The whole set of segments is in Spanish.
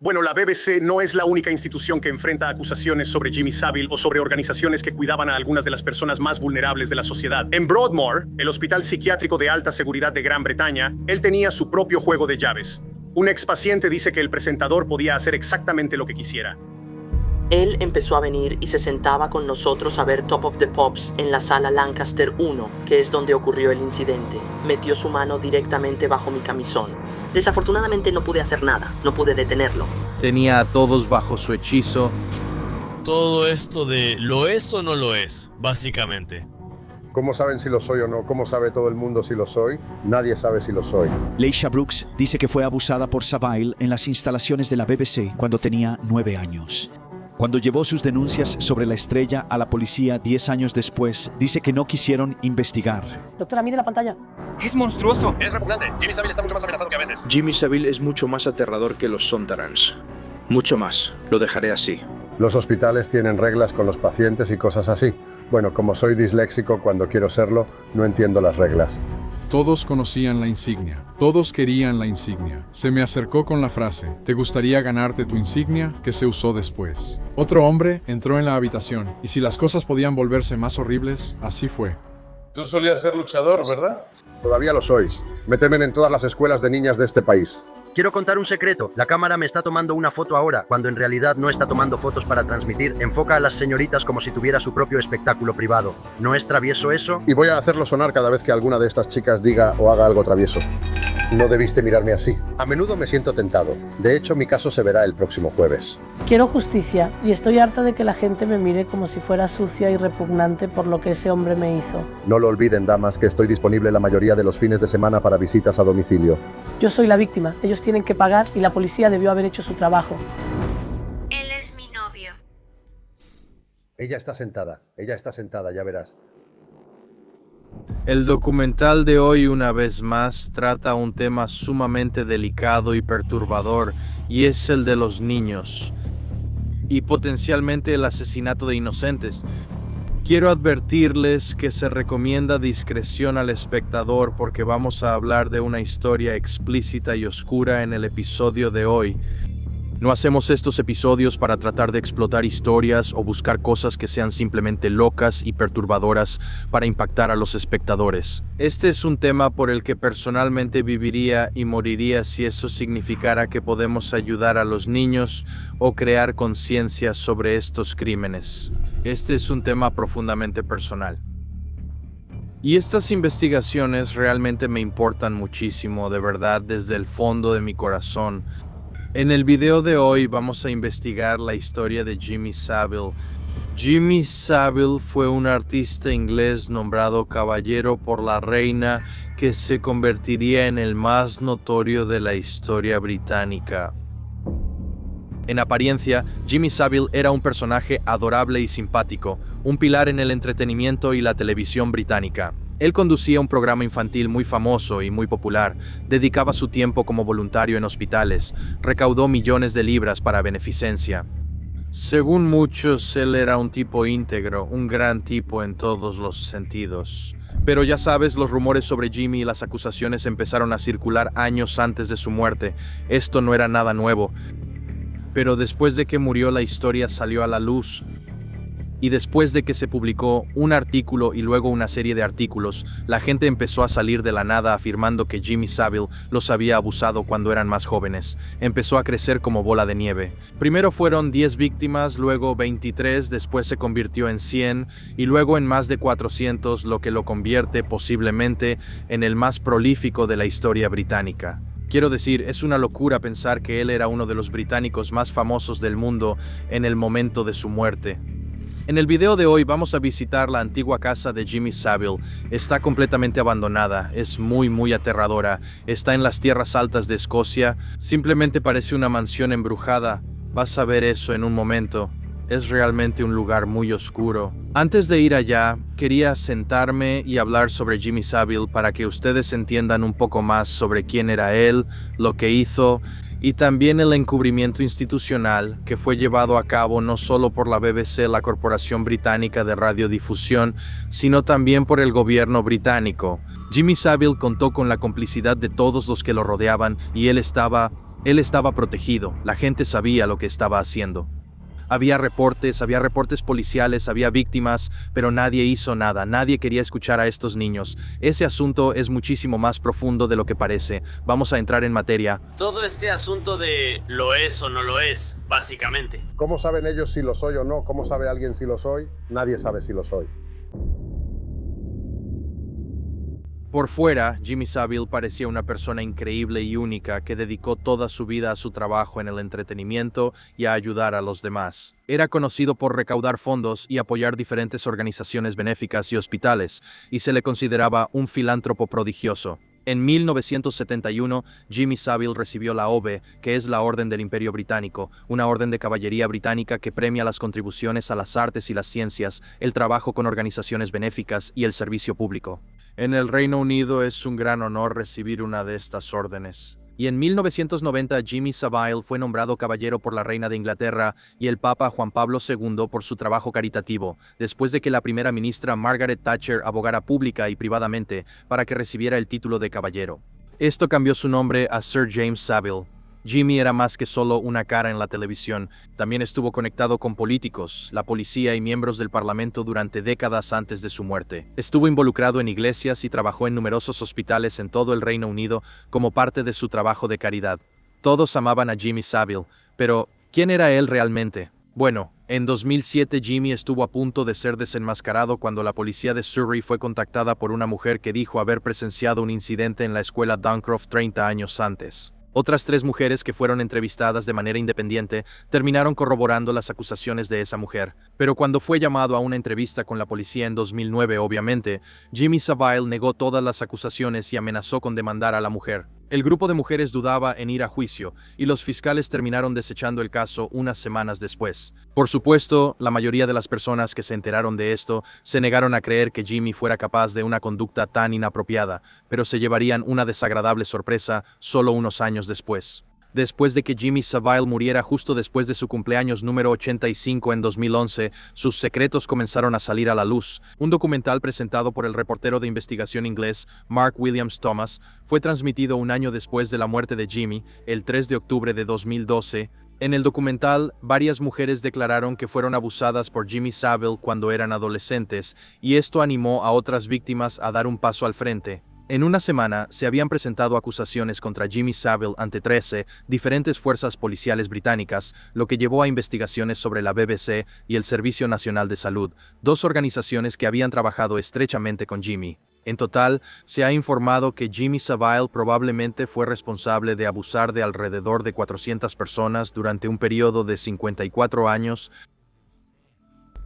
Bueno, la BBC no es la única institución que enfrenta acusaciones sobre Jimmy Savile o sobre organizaciones que cuidaban a algunas de las personas más vulnerables de la sociedad. En Broadmoor, el hospital psiquiátrico de alta seguridad de Gran Bretaña, él tenía su propio juego de llaves. Un expaciente dice que el presentador podía hacer exactamente lo que quisiera. Él empezó a venir y se sentaba con nosotros a ver Top of the Pops en la sala Lancaster 1, que es donde ocurrió el incidente. Metió su mano directamente bajo mi camisón. Desafortunadamente no pude hacer nada, no pude detenerlo. Tenía a todos bajo su hechizo. Todo esto de ¿lo es o no lo es? Básicamente. ¿Cómo saben si lo soy o no? ¿Cómo sabe todo el mundo si lo soy? Nadie sabe si lo soy. Leisha Brooks dice que fue abusada por Savile en las instalaciones de la BBC cuando tenía 9 años. Cuando llevó sus denuncias sobre la estrella a la policía 10 años después, dice que no quisieron investigar. Doctora, mire la pantalla. ¡Es monstruoso! Es repugnante. Jimmy Savile está mucho más amenazado que a veces. Jimmy Savile es mucho más aterrador que los Sontarans. Mucho más. Lo dejaré así. Los hospitales tienen reglas con los pacientes y cosas así. Bueno, como soy disléxico cuando quiero serlo, no entiendo las reglas. Todos conocían la insignia. Todos querían la insignia. Se me acercó con la frase, ¿te gustaría ganarte tu insignia? Que se usó después. Otro hombre entró en la habitación, y si las cosas podían volverse más horribles, así fue. Tú solías ser luchador, ¿verdad? Todavía lo sois. Me temen en todas las escuelas de niñas de este país. Quiero contar un secreto. La cámara me está tomando una foto ahora, cuando en realidad no está tomando fotos para transmitir. Enfoca a las señoritas como si tuviera su propio espectáculo privado. ¿No es travieso eso? Y voy a hacerlo sonar cada vez que alguna de estas chicas diga o haga algo travieso. No debiste mirarme así. A menudo me siento tentado. De hecho, mi caso se verá el próximo jueves. Quiero justicia y estoy harta de que la gente me mire como si fuera sucia y repugnante por lo que ese hombre me hizo. No lo olviden, damas, que estoy disponible la mayoría de los fines de semana para visitas a domicilio. Yo soy la víctima. Ellos tienen que pagar y la policía debió haber hecho su trabajo. Él es mi novio. Ella está sentada, ya verás. El documental de hoy, una vez más, trata un tema sumamente delicado y perturbador, y es el de los niños, y potencialmente el asesinato de inocentes. Quiero advertirles que se recomienda discreción al espectador porque vamos a hablar de una historia explícita y oscura en el episodio de hoy. No hacemos estos episodios para tratar de explotar historias o buscar cosas que sean simplemente locas y perturbadoras para impactar a los espectadores. Este es un tema por el que personalmente viviría y moriría si eso significara que podemos ayudar a los niños o crear conciencia sobre estos crímenes. Este es un tema profundamente personal. Y estas investigaciones realmente me importan muchísimo, de verdad, desde el fondo de mi corazón. En el video de hoy vamos a investigar la historia de Jimmy Savile. Jimmy Savile fue un artista inglés nombrado caballero por la reina que se convertiría en el más notorio de la historia británica. En apariencia, Jimmy Savile era un personaje adorable y simpático, un pilar en el entretenimiento y la televisión británica. Él conducía un programa infantil muy famoso y muy popular, dedicaba su tiempo como voluntario en hospitales, recaudó millones de libras para beneficencia. Según muchos, él era un tipo íntegro, un gran tipo en todos los sentidos. Pero ya sabes, los rumores sobre Jimmy y las acusaciones empezaron a circular años antes de su muerte. Esto no era nada nuevo. Pero después de que murió, la historia salió a la luz. Y después de que se publicó un artículo y luego una serie de artículos, la gente empezó a salir de la nada afirmando que Jimmy Savile los había abusado cuando eran más jóvenes. Empezó a crecer como bola de nieve. Primero fueron 10 víctimas, luego 23, después se convirtió en 100 y luego en más de 400, lo que lo convierte posiblemente en el más prolífico de la historia británica. Quiero decir, es una locura pensar que él era uno de los británicos más famosos del mundo en el momento de su muerte. En el video de hoy vamos a visitar la antigua casa de Jimmy Savile. Está completamente abandonada, es muy aterradora. Está en las tierras altas de Escocia. Simplemente parece una mansión embrujada. Vas a ver eso en un momento. Es realmente un lugar muy oscuro. Antes de ir allá, quería sentarme y hablar sobre Jimmy Savile para que ustedes entiendan un poco más sobre quién era él, lo que hizo, y también el encubrimiento institucional que fue llevado a cabo no solo por la BBC, la Corporación Británica de Radiodifusión, sino también por el gobierno británico. Jimmy Savile contó con la complicidad de todos los que lo rodeaban y él estaba Él estaba protegido, la gente sabía lo que estaba haciendo. Había reportes policiales, había víctimas, pero nadie hizo nada, nadie quería escuchar a estos niños. Ese asunto es muchísimo más profundo de lo que parece. Vamos a entrar en materia. Todo este asunto de lo es o no lo es, básicamente. ¿Cómo saben ellos si lo soy o no? ¿Cómo sabe alguien si lo soy? Nadie sabe si lo soy. Por fuera, Jimmy Savile parecía una persona increíble y única que dedicó toda su vida a su trabajo en el entretenimiento y a ayudar a los demás. Era conocido por recaudar fondos y apoyar diferentes organizaciones benéficas y hospitales, y se le consideraba un filántropo prodigioso. En 1971, Jimmy Savile recibió la OBE, que es la Orden del Imperio Británico, una orden de caballería británica que premia las contribuciones a las artes y las ciencias, el trabajo con organizaciones benéficas y el servicio público. En el Reino Unido es un gran honor recibir una de estas órdenes. Y en 1990 Jimmy Savile fue nombrado caballero por la Reina de Inglaterra y el Papa Juan Pablo II por su trabajo caritativo, después de que la primera ministra Margaret Thatcher abogara pública y privadamente para que recibiera el título de caballero. Esto cambió su nombre a Sir James Savile. Jimmy era más que solo una cara en la televisión. También estuvo conectado con políticos, la policía y miembros del Parlamento durante décadas antes de su muerte. Estuvo involucrado en iglesias y trabajó en numerosos hospitales en todo el Reino Unido como parte de su trabajo de caridad. Todos amaban a Jimmy Savile, pero ¿quién era él realmente? Bueno, en 2007 Jimmy estuvo a punto de ser desenmascarado cuando la policía de Surrey fue contactada por una mujer que dijo haber presenciado un incidente en la escuela Duncroft 30 años antes. Otras 3 mujeres que fueron entrevistadas de manera independiente terminaron corroborando las acusaciones de esa mujer. Pero cuando fue llamado a una entrevista con la policía en 2009, obviamente, Jimmy Savile negó todas las acusaciones y amenazó con demandar a la mujer. El grupo de mujeres dudaba en ir a juicio, y los fiscales terminaron desechando el caso unas semanas después. Por supuesto, la mayoría de las personas que se enteraron de esto se negaron a creer que Jimmy fuera capaz de una conducta tan inapropiada, pero se llevarían una desagradable sorpresa solo unos años después. Después de que Jimmy Savile muriera justo después de su cumpleaños número 85 en 2011, sus secretos comenzaron a salir a la luz. Un documental presentado por el reportero de investigación inglés Mark Williams Thomas fue transmitido un año después de la muerte de Jimmy, el 3 de octubre de 2012. En el documental, varias mujeres declararon que fueron abusadas por Jimmy Savile cuando eran adolescentes, y esto animó a otras víctimas a dar un paso al frente. En una semana se habían presentado acusaciones contra Jimmy Savile ante 13 diferentes fuerzas policiales británicas, lo que llevó a investigaciones sobre la BBC y el Servicio Nacional de Salud, 2 organizaciones que habían trabajado estrechamente con Jimmy. En total, se ha informado que Jimmy Savile probablemente fue responsable de abusar de alrededor de 400 personas durante un periodo de 54 años.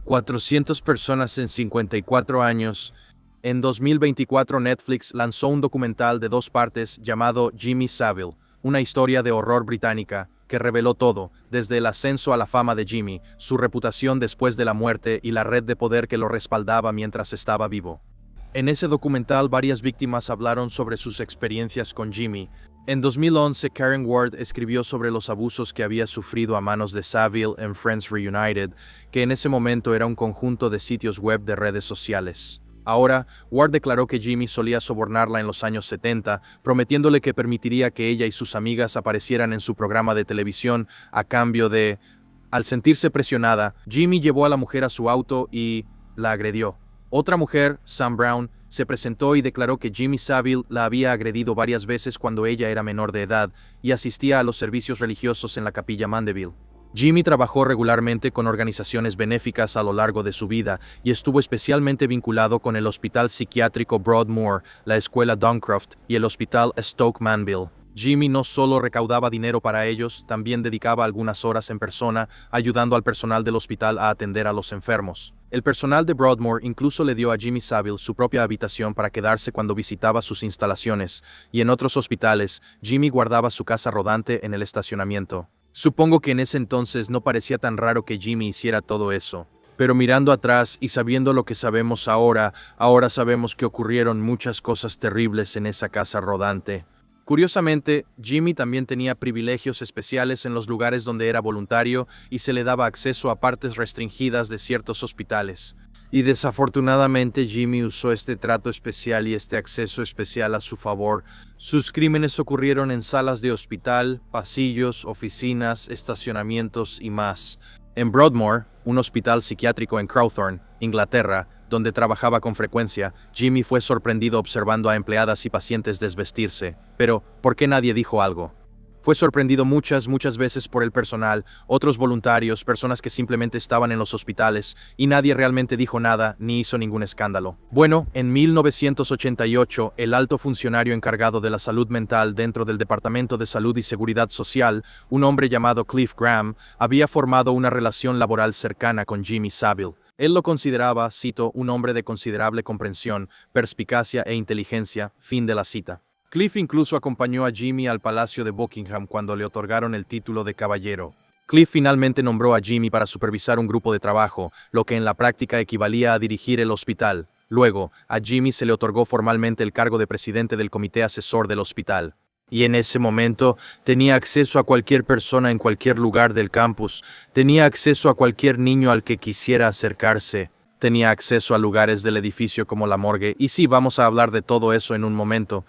400 personas en 54 años. En 2024 Netflix lanzó un documental de 2 partes llamado Jimmy Savile, una historia de horror británica que reveló todo, desde el ascenso a la fama de Jimmy, su reputación después de la muerte y la red de poder que lo respaldaba mientras estaba vivo. En ese documental varias víctimas hablaron sobre sus experiencias con Jimmy. En 2011 Karen Ward escribió sobre los abusos que había sufrido a manos de Savile en Friends Reunited, que en ese momento era un conjunto de sitios web de redes sociales. Ahora, Ward declaró que Jimmy solía sobornarla en los años 70, prometiéndole que permitiría que ella y sus amigas aparecieran en su programa de televisión a cambio de... Al sentirse presionada, Jimmy llevó a la mujer a su auto y la agredió. Otra mujer, Sam Brown, se presentó y declaró que Jimmy Savile la había agredido varias veces cuando ella era menor de edad y asistía a los servicios religiosos en la capilla Mandeville. Jimmy trabajó regularmente con organizaciones benéficas a lo largo de su vida y estuvo especialmente vinculado con el Hospital Psiquiátrico Broadmoor, la Escuela Duncroft y el Hospital Stoke Mandeville. Jimmy no solo recaudaba dinero para ellos, también dedicaba algunas horas en persona ayudando al personal del hospital a atender a los enfermos. El personal de Broadmoor incluso le dio a Jimmy Savile su propia habitación para quedarse cuando visitaba sus instalaciones, y en otros hospitales, Jimmy guardaba su casa rodante en el estacionamiento. Supongo que en ese entonces no parecía tan raro que Jimmy hiciera todo eso. Pero mirando atrás y sabiendo lo que sabemos ahora sabemos que ocurrieron muchas cosas terribles en esa casa rodante. Curiosamente, Jimmy también tenía privilegios especiales en los lugares donde era voluntario y se le daba acceso a partes restringidas de ciertos hospitales. Y desafortunadamente Jimmy usó este trato especial y este acceso especial a su favor. Sus crímenes ocurrieron en salas de hospital, pasillos, oficinas, estacionamientos y más. En Broadmoor, un hospital psiquiátrico en Crowthorne, Inglaterra, donde trabajaba con frecuencia, Jimmy fue sorprendido observando a empleadas y pacientes desvestirse. Pero, ¿por qué nadie dijo algo? Fue sorprendido muchas veces por el personal, otros voluntarios, personas que simplemente estaban en los hospitales, y nadie realmente dijo nada ni hizo ningún escándalo. Bueno, en 1988, el alto funcionario encargado de la salud mental dentro del Departamento de Salud y Seguridad Social, un hombre llamado Cliff Graham, había formado una relación laboral cercana con Jimmy Savile. Él lo consideraba, cito, un hombre de considerable comprensión, perspicacia e inteligencia, fin de la cita. Cliff incluso acompañó a Jimmy al Palacio de Buckingham cuando le otorgaron el título de caballero. Cliff finalmente nombró a Jimmy para supervisar un grupo de trabajo, lo que en la práctica equivalía a dirigir el hospital. Luego, a Jimmy se le otorgó formalmente el cargo de presidente del comité asesor del hospital. Y en ese momento tenía acceso a cualquier persona en cualquier lugar del campus, tenía acceso a cualquier niño al que quisiera acercarse. Tenía acceso a lugares del edificio como la morgue, y sí, vamos a hablar de todo eso en un momento.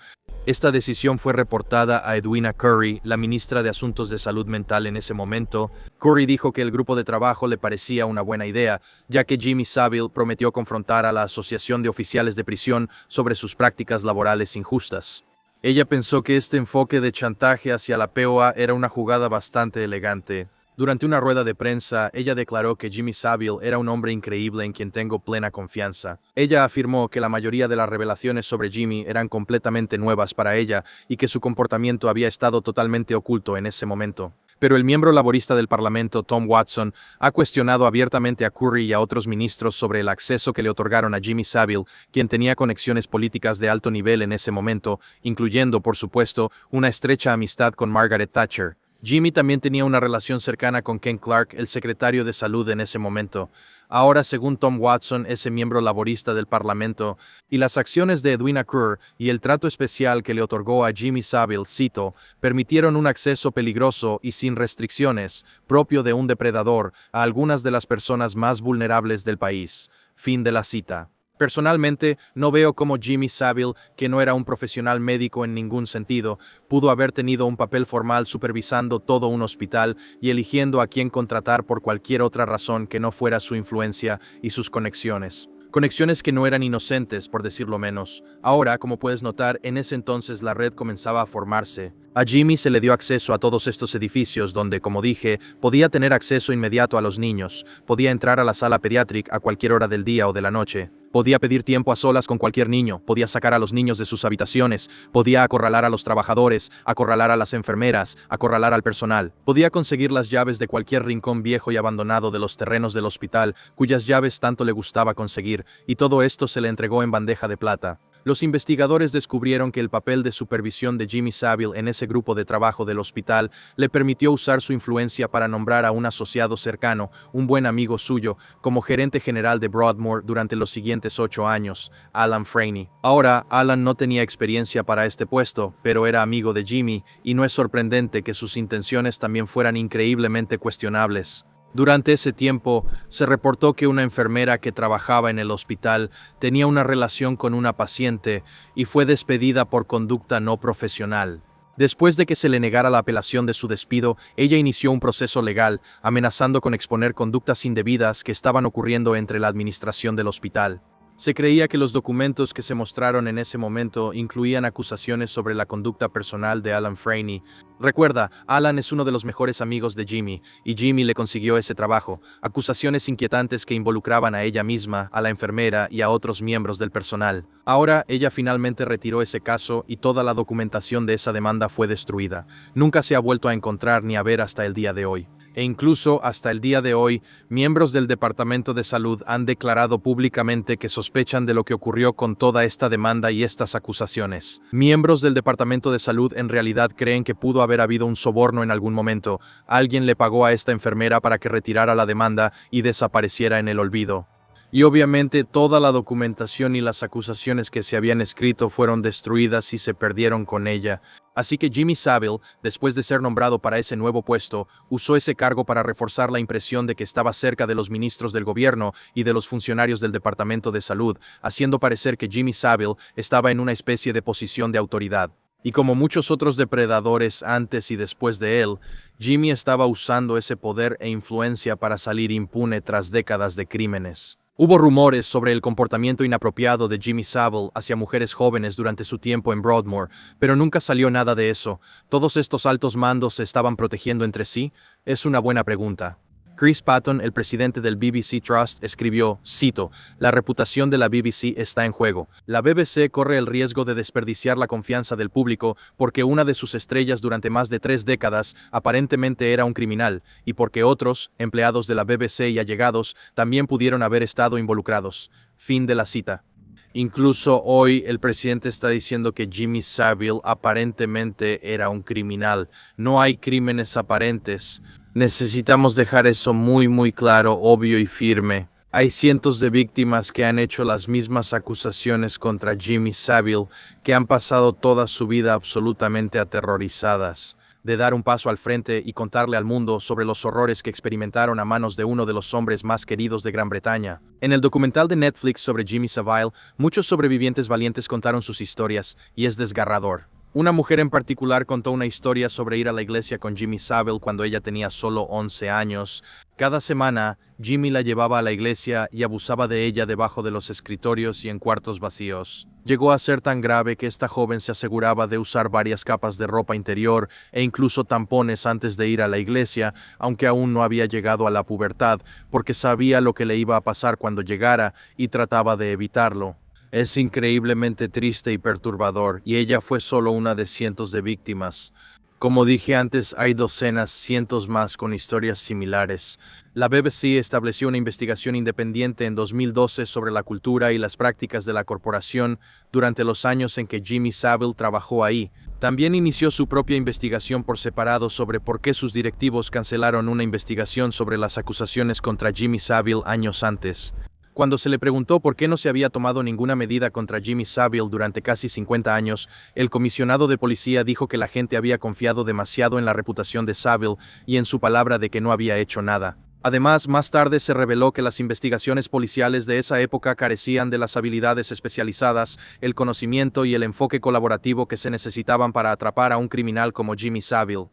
Esta decisión fue reportada a Edwina Curry, la ministra de Asuntos de Salud Mental en ese momento. Curry dijo que el grupo de trabajo le parecía una buena idea, ya que Jimmy Savile prometió confrontar a la Asociación de Oficiales de Prisión sobre sus prácticas laborales injustas. Ella pensó que este enfoque de chantaje hacia la POA era una jugada bastante elegante. Durante una rueda de prensa, ella declaró que Jimmy Savile era un hombre increíble en quien tengo plena confianza. Ella afirmó que la mayoría de las revelaciones sobre Jimmy eran completamente nuevas para ella y que su comportamiento había estado totalmente oculto en ese momento. Pero el miembro laborista del Parlamento, Tom Watson, ha cuestionado abiertamente a Curry y a otros ministros sobre el acceso que le otorgaron a Jimmy Savile, quien tenía conexiones políticas de alto nivel en ese momento, incluyendo, por supuesto, una estrecha amistad con Margaret Thatcher. Jimmy también tenía una relación cercana con Ken Clark, el secretario de salud en ese momento. Ahora, según Tom Watson, ese miembro laborista del Parlamento, y las acciones de Edwina Curry y el trato especial que le otorgó a Jimmy Savile, cito, permitieron un acceso peligroso y sin restricciones, propio de un depredador, a algunas de las personas más vulnerables del país. Fin de la cita. Personalmente, no veo cómo Jimmy Savile, que no era un profesional médico en ningún sentido, pudo haber tenido un papel formal supervisando todo un hospital y eligiendo a quién contratar por cualquier otra razón que no fuera su influencia y sus conexiones. Conexiones que no eran inocentes, por decirlo menos. Ahora, como puedes notar, en ese entonces la red comenzaba a formarse. A Jimmy se le dio acceso a todos estos edificios donde, como dije, podía tener acceso inmediato a los niños, podía entrar a la sala pediátrica a cualquier hora del día o de la noche. Podía pedir tiempo a solas con cualquier niño, podía sacar a los niños de sus habitaciones, podía acorralar a los trabajadores, acorralar a las enfermeras, acorralar al personal. Podía conseguir las llaves de cualquier rincón viejo y abandonado de los terrenos del hospital, cuyas llaves tanto le gustaba conseguir, y todo esto se le entregó en bandeja de plata. Los investigadores descubrieron que el papel de supervisión de Jimmy Savile en ese grupo de trabajo del hospital le permitió usar su influencia para nombrar a un asociado cercano, un buen amigo suyo, como gerente general de Broadmoor durante los siguientes 8 años, Alan Freeney. Ahora, Alan no tenía experiencia para este puesto, pero era amigo de Jimmy, y no es sorprendente que sus intenciones también fueran increíblemente cuestionables. Durante ese tiempo, se reportó que una enfermera que trabajaba en el hospital tenía una relación con una paciente y fue despedida por conducta no profesional. Después de que se le negara la apelación de su despido, ella inició un proceso legal, amenazando con exponer conductas indebidas que estaban ocurriendo entre la administración del hospital. Se creía que los documentos que se mostraron en ese momento incluían acusaciones sobre la conducta personal de Alan Freeney. Recuerda, Alan es uno de los mejores amigos de Jimmy, y Jimmy le consiguió ese trabajo. Acusaciones inquietantes que involucraban a ella misma, a la enfermera y a otros miembros del personal. Ahora, ella finalmente retiró ese caso y toda la documentación de esa demanda fue destruida. Nunca se ha vuelto a encontrar ni a ver hasta el día de hoy. E incluso hasta el día de hoy, miembros del Departamento de Salud han declarado públicamente que sospechan de lo que ocurrió con toda esta demanda y estas acusaciones. Miembros del Departamento de Salud en realidad creen que pudo haber habido un soborno en algún momento. Alguien le pagó a esta enfermera para que retirara la demanda y desapareciera en el olvido. Y obviamente toda la documentación y las acusaciones que se habían escrito fueron destruidas y se perdieron con ella. Así que Jimmy Savile, después de ser nombrado para ese nuevo puesto, usó ese cargo para reforzar la impresión de que estaba cerca de los ministros del gobierno y de los funcionarios del Departamento de Salud, haciendo parecer que Jimmy Savile estaba en una especie de posición de autoridad. Y como muchos otros depredadores antes y después de él, Jimmy estaba usando ese poder e influencia para salir impune tras décadas de crímenes. Hubo rumores sobre el comportamiento inapropiado de Jimmy Savile hacia mujeres jóvenes durante su tiempo en Broadmoor, pero nunca salió nada de eso. ¿Todos estos altos mandos se estaban protegiendo entre sí? Es una buena pregunta. Chris Patton, el presidente del BBC Trust, escribió, cito, «La reputación de la BBC está en juego. La BBC corre el riesgo de desperdiciar la confianza del público porque una de sus estrellas durante más de 3 décadas aparentemente era un criminal y porque otros, empleados de la BBC y allegados, también pudieron haber estado involucrados». Fin de la cita. Incluso hoy el presidente está diciendo que Jimmy Savile aparentemente era un criminal. No hay crímenes aparentes. Necesitamos dejar eso muy claro, obvio y firme. Hay cientos de víctimas que han hecho las mismas acusaciones contra Jimmy Savile, que han pasado toda su vida absolutamente aterrorizadas de dar un paso al frente y contarle al mundo sobre los horrores que experimentaron a manos de uno de los hombres más queridos de Gran Bretaña. En el documental de Netflix sobre Jimmy Savile, muchos sobrevivientes valientes contaron sus historias, y es desgarrador. Una mujer en particular contó una historia sobre ir a la iglesia con Jimmy Savile cuando ella tenía solo 11 años. Cada semana, Jimmy la llevaba a la iglesia y abusaba de ella debajo de los escritorios y en cuartos vacíos. Llegó a ser tan grave que esta joven se aseguraba de usar varias capas de ropa interior e incluso tampones antes de ir a la iglesia, aunque aún no había llegado a la pubertad, porque sabía lo que le iba a pasar cuando llegara y trataba de evitarlo. Es increíblemente triste y perturbador, y ella fue solo una de cientos de víctimas. Como dije antes, hay docenas, cientos más con historias similares. La BBC estableció una investigación independiente en 2012 sobre la cultura y las prácticas de la corporación durante los años en que Jimmy Savile trabajó ahí. También inició su propia investigación por separado sobre por qué sus directivos cancelaron una investigación sobre las acusaciones contra Jimmy Savile años antes. Cuando se le preguntó por qué no se había tomado ninguna medida contra Jimmy Savile durante casi 50 años, el comisionado de policía dijo que la gente había confiado demasiado en la reputación de Savile y en su palabra de que no había hecho nada. Además, más tarde se reveló que las investigaciones policiales de esa época carecían de las habilidades especializadas, el conocimiento y el enfoque colaborativo que se necesitaban para atrapar a un criminal como Jimmy Savile.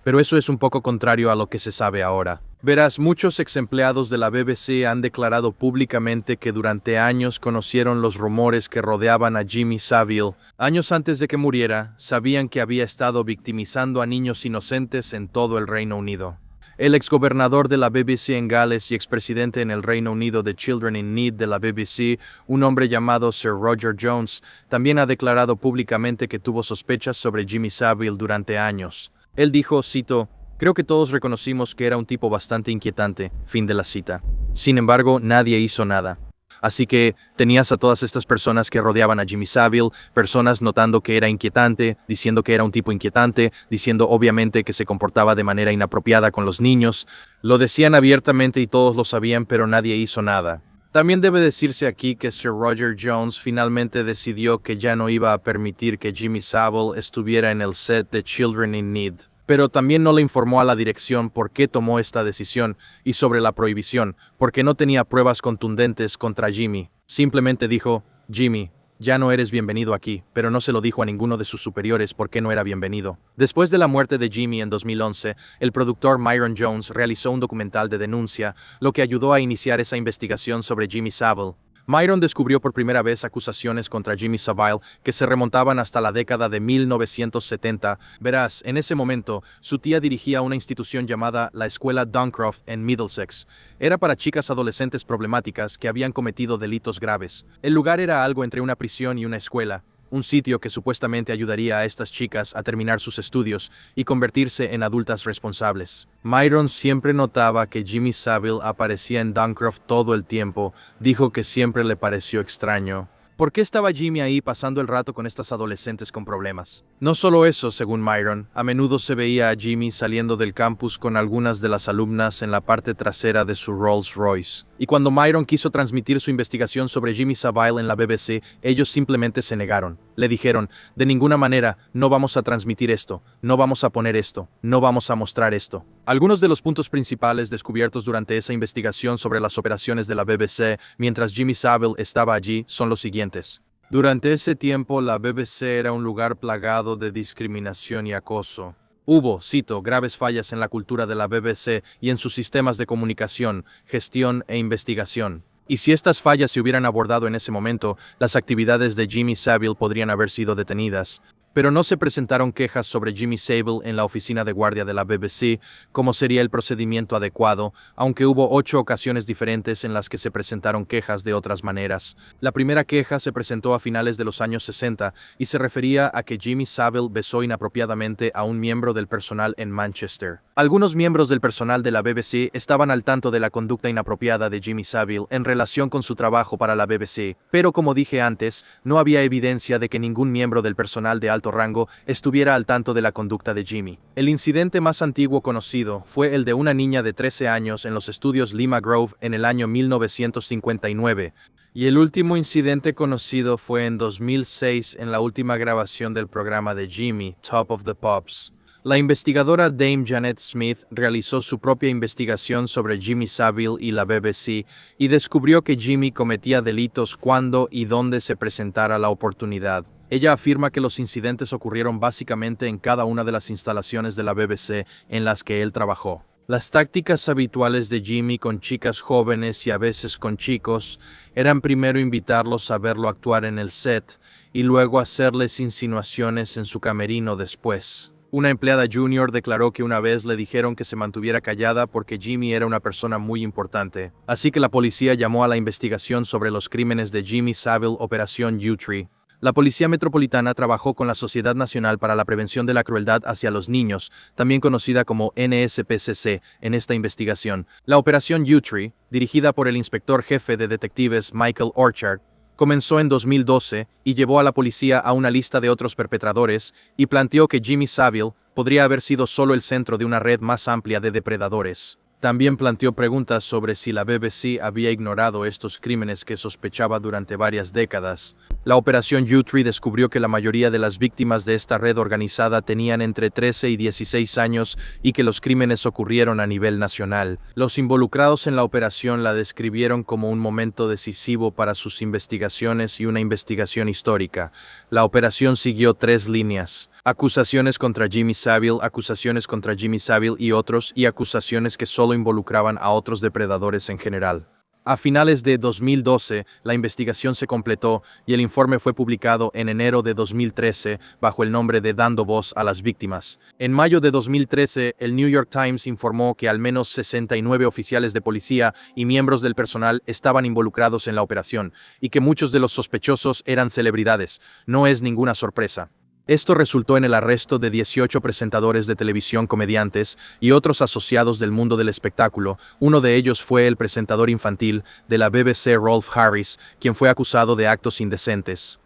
Pero eso es un poco contrario a lo que se sabe ahora. Verás, muchos ex empleados de la BBC han declarado públicamente que durante años conocieron los rumores que rodeaban a Jimmy Savile. Años antes de que muriera, sabían que había estado victimizando a niños inocentes en todo el Reino Unido. El exgobernador de la BBC en Gales y expresidente en el Reino Unido de Children in Need de la BBC, un hombre llamado Sir Roger Jones, también ha declarado públicamente que tuvo sospechas sobre Jimmy Savile durante años. Él dijo, cito, «Creo que todos reconocimos que era un tipo bastante inquietante», fin de la cita. Sin embargo, nadie hizo nada. Así que tenías a todas estas personas que rodeaban a Jimmy Savile, personas notando que era inquietante, diciendo que era un tipo inquietante, diciendo obviamente que se comportaba de manera inapropiada con los niños. Lo decían abiertamente y todos lo sabían, pero nadie hizo nada. También debe decirse aquí que Sir Roger Jones finalmente decidió que ya no iba a permitir que Jimmy Savile estuviera en el set de Children in Need. Pero también no le informó a la dirección por qué tomó esta decisión y sobre la prohibición, porque no tenía pruebas contundentes contra Jimmy. Simplemente dijo, Jimmy, ya no eres bienvenido aquí, pero no se lo dijo a ninguno de sus superiores por qué no era bienvenido. Después de la muerte de Jimmy en 2011, el productor Myron Jones realizó un documental de denuncia, lo que ayudó a iniciar esa investigación sobre Jimmy Savile. Myron descubrió por primera vez acusaciones contra Jimmy Savile que se remontaban hasta la década de 1970. Verás, en ese momento, su tía dirigía una institución llamada la Escuela Duncroft en Middlesex. Era para chicas adolescentes problemáticas que habían cometido delitos graves. El lugar era algo entre una prisión y una escuela, un sitio que supuestamente ayudaría a estas chicas a terminar sus estudios y convertirse en adultas responsables. Myron siempre notaba que Jimmy Savile aparecía en Duncroft todo el tiempo. Dijo que siempre le pareció extraño. ¿Por qué estaba Jimmy ahí pasando el rato con estas adolescentes con problemas? No solo eso, según Myron, a menudo se veía a Jimmy saliendo del campus con algunas de las alumnas en la parte trasera de su Rolls Royce. Y cuando Myron quiso transmitir su investigación sobre Jimmy Savile en la BBC, ellos simplemente se negaron. Le dijeron, de ninguna manera, no vamos a transmitir esto, no vamos a poner esto, no vamos a mostrar esto. Algunos de los puntos principales descubiertos durante esa investigación sobre las operaciones de la BBC mientras Jimmy Savile estaba allí son los siguientes. Durante ese tiempo, la BBC era un lugar plagado de discriminación y acoso. Hubo, cito, graves fallas en la cultura de la BBC y en sus sistemas de comunicación, gestión e investigación. Y si estas fallas se hubieran abordado en ese momento, las actividades de Jimmy Savile podrían haber sido detenidas. Pero no se presentaron quejas sobre Jimmy Savile en la oficina de guardia de la BBC, como sería el procedimiento adecuado, aunque hubo 8 ocasiones diferentes en las que se presentaron quejas de otras maneras. La primera queja se presentó a finales de los años 60 y se refería a que Jimmy Savile besó inapropiadamente a un miembro del personal en Manchester. Algunos miembros del personal de la BBC estaban al tanto de la conducta inapropiada de Jimmy Savile en relación con su trabajo para la BBC, pero como dije antes, no había evidencia de que ningún miembro del personal de alto rango estuviera al tanto de la conducta de Jimmy. El incidente más antiguo conocido fue el de una niña de 13 años en los estudios Lima Grove en el año 1959, y el último incidente conocido fue en 2006 en la última grabación del programa de Jimmy, Top of the Pops. La investigadora Dame Janet Smith realizó su propia investigación sobre Jimmy Savile y la BBC y descubrió que Jimmy cometía delitos cuando y donde se presentara la oportunidad. Ella afirma que los incidentes ocurrieron básicamente en cada una de las instalaciones de la BBC en las que él trabajó. Las tácticas habituales de Jimmy con chicas jóvenes y a veces con chicos eran primero invitarlos a verlo actuar en el set y luego hacerles insinuaciones en su camerino después. Una empleada junior declaró que una vez le dijeron que se mantuviera callada porque Jimmy era una persona muy importante. Así que la policía llamó a la investigación sobre los crímenes de Jimmy Savile Operación U-Tree. La Policía Metropolitana trabajó con la Sociedad Nacional para la Prevención de la Crueldad hacia los Niños, también conocida como NSPCC, en esta investigación. La Operación U-Tree, dirigida por el inspector jefe de detectives Michael Orchard, comenzó en 2012 y llevó a la policía a una lista de otros perpetradores y planteó que Jimmy Savile podría haber sido solo el centro de una red más amplia de depredadores. También planteó preguntas sobre si la BBC había ignorado estos crímenes que sospechaba durante varias décadas. La Operación U-Tree descubrió que la mayoría de las víctimas de esta red organizada tenían entre 13 y 16 años y que los crímenes ocurrieron a nivel nacional. Los involucrados en la operación la describieron como un momento decisivo para sus investigaciones y una investigación histórica. La operación siguió 3 líneas: acusaciones contra Jimmy Savile, acusaciones contra Jimmy Savile y otros, y acusaciones que solo involucraban a otros depredadores en general. A finales de 2012, la investigación se completó y el informe fue publicado en enero de 2013 bajo el nombre de Dando Voz a las Víctimas. En mayo de 2013, el New York Times informó que al menos 69 oficiales de policía y miembros del personal estaban involucrados en la operación y que muchos de los sospechosos eran celebridades. No es ninguna sorpresa. Esto resultó en el arresto de 18 presentadores de televisión, comediantes y otros asociados del mundo del espectáculo. Uno de ellos fue el presentador infantil de la BBC Rolf Harris, quien fue acusado de actos indecentes,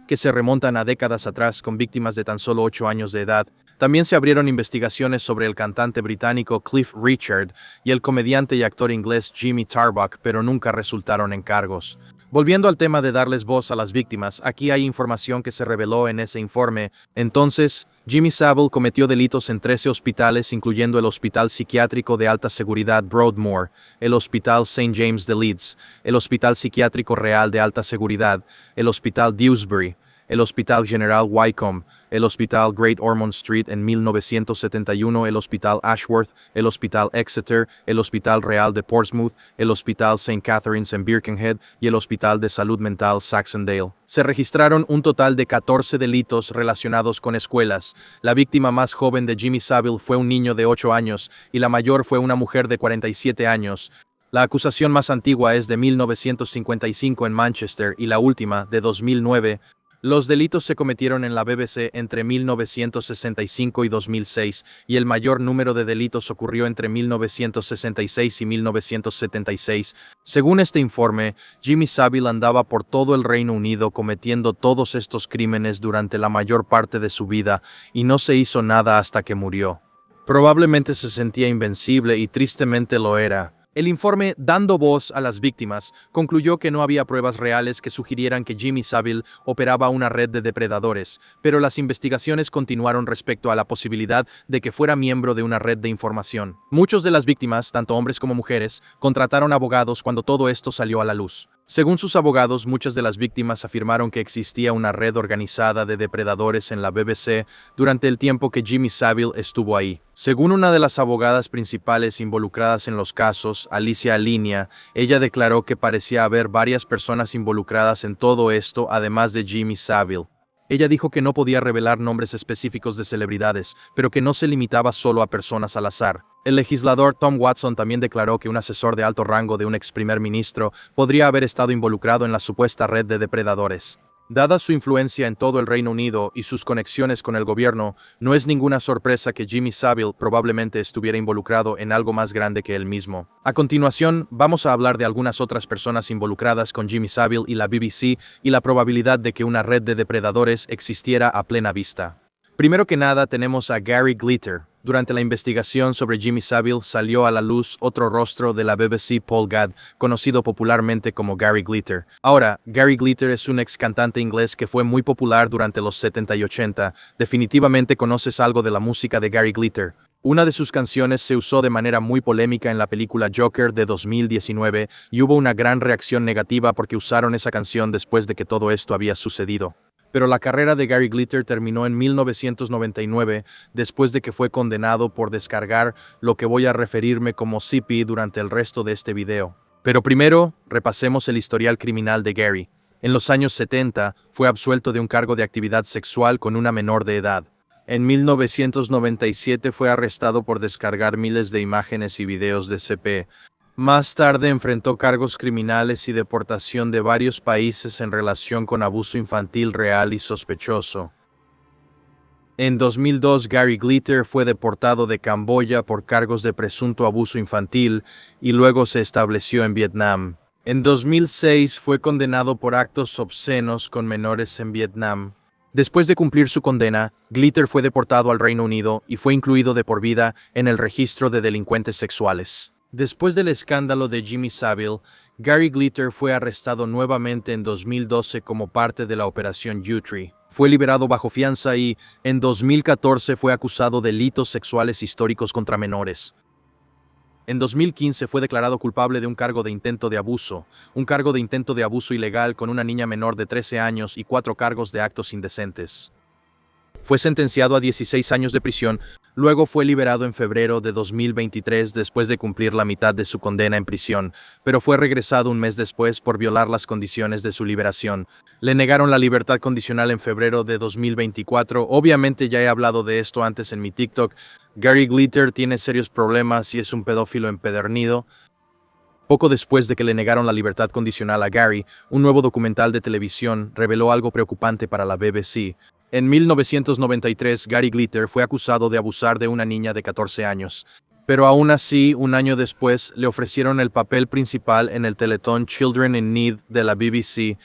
que se remontan a décadas atrás con víctimas de tan solo 8 años de edad. También se abrieron investigaciones sobre el cantante británico Cliff Richard y el comediante y actor inglés Jimmy Tarbuck, pero nunca resultaron en cargos. Volviendo al tema de darles voz a las víctimas, aquí hay información que se reveló en ese informe. Entonces, Jimmy Savile cometió delitos en 13 hospitales, incluyendo el Hospital Psiquiátrico de Alta Seguridad Broadmoor, el Hospital St. James de Leeds, el Hospital Psiquiátrico Real de Alta Seguridad, el Hospital Dewsbury, el Hospital General Wycombe, el Hospital Great Ormond Street en 1971, el Hospital Ashworth, el Hospital Exeter, el Hospital Real de Portsmouth, el Hospital St. Catherine's en Birkenhead y el Hospital de Salud Mental Saxondale. Se registraron un total de 14 delitos relacionados con escuelas. La víctima más joven de Jimmy Savile fue un niño de 8 años y la mayor fue una mujer de 47 años. La acusación más antigua es de 1955 en Manchester y la última, de 2009, Los delitos se cometieron en la BBC entre 1965 y 2006, y el mayor número de delitos ocurrió entre 1966 y 1976. Según este informe, Jimmy Savile andaba por todo el Reino Unido cometiendo todos estos crímenes durante la mayor parte de su vida, y no se hizo nada hasta que murió. Probablemente se sentía invencible y tristemente lo era. El informe, dando voz a las víctimas, concluyó que no había pruebas reales que sugirieran que Jimmy Savile operaba una red de depredadores, pero las investigaciones continuaron respecto a la posibilidad de que fuera miembro de una red de información. Muchos de las víctimas, tanto hombres como mujeres, contrataron abogados cuando todo esto salió a la luz. Según sus abogados, muchas de las víctimas afirmaron que existía una red organizada de depredadores en la BBC durante el tiempo que Jimmy Savile estuvo ahí. Según una de las abogadas principales involucradas en los casos, Alicia Alinea, ella declaró que parecía haber varias personas involucradas en todo esto, además de Jimmy Savile. Ella dijo que no podía revelar nombres específicos de celebridades, pero que no se limitaba solo a personas al azar. El legislador Tom Watson también declaró que un asesor de alto rango de un ex primer ministro podría haber estado involucrado en la supuesta red de depredadores. Dada su influencia en todo el Reino Unido y sus conexiones con el gobierno, no es ninguna sorpresa que Jimmy Savile probablemente estuviera involucrado en algo más grande que él mismo. A continuación, vamos a hablar de algunas otras personas involucradas con Jimmy Savile y la BBC y la probabilidad de que una red de depredadores existiera a plena vista. Primero que nada tenemos a Gary Glitter. Durante la investigación sobre Jimmy Savile salió a la luz otro rostro de la BBC, Paul Gadd, conocido popularmente como Gary Glitter. Ahora, Gary Glitter es un ex cantante inglés que fue muy popular durante los 70 y 80. Definitivamente conoces algo de la música de Gary Glitter. Una de sus canciones se usó de manera muy polémica en la película Joker de 2019 y hubo una gran reacción negativa porque usaron esa canción después de que todo esto había sucedido. Pero la carrera de Gary Glitter terminó en 1999 después de que fue condenado por descargar lo que voy a referirme como CP durante el resto de este video. Pero primero, repasemos el historial criminal de Gary. En los años 70, fue absuelto de un cargo de actividad sexual con una menor de edad. En 1997 fue arrestado por descargar miles de imágenes y videos de CP. Más tarde enfrentó cargos criminales y deportación de varios países en relación con abuso infantil real y sospechoso. En 2002, Gary Glitter fue deportado de Camboya por cargos de presunto abuso infantil y luego se estableció en Vietnam. En 2006 fue condenado por actos obscenos con menores en Vietnam. Después de cumplir su condena, Glitter fue deportado al Reino Unido y fue incluido de por vida en el registro de delincuentes sexuales. Después del escándalo de Jimmy Savile, Gary Glitter fue arrestado nuevamente en 2012 como parte de la Operación Yewtree. Fue liberado bajo fianza y, en 2014, fue acusado de delitos sexuales históricos contra menores. En 2015 fue declarado culpable de un cargo de intento de abuso ilegal con una niña menor de 13 años y 4 cargos de actos indecentes. Fue sentenciado a 16 años de prisión, luego fue liberado en febrero de 2023 después de cumplir la mitad de su condena en prisión, pero fue regresado un mes después por violar las condiciones de su liberación. Le negaron la libertad condicional en febrero de 2024, obviamente ya he hablado de esto antes en mi TikTok. Gary Glitter tiene serios problemas y es un pedófilo empedernido. Poco después de que le negaron la libertad condicional a Gary, un nuevo documental de televisión reveló algo preocupante para la BBC. En 1993, Gary Glitter fue acusado de abusar de una niña de 14 años. Pero aún así, un año después, le ofrecieron el papel principal en el teletón Children in Need de la BBC.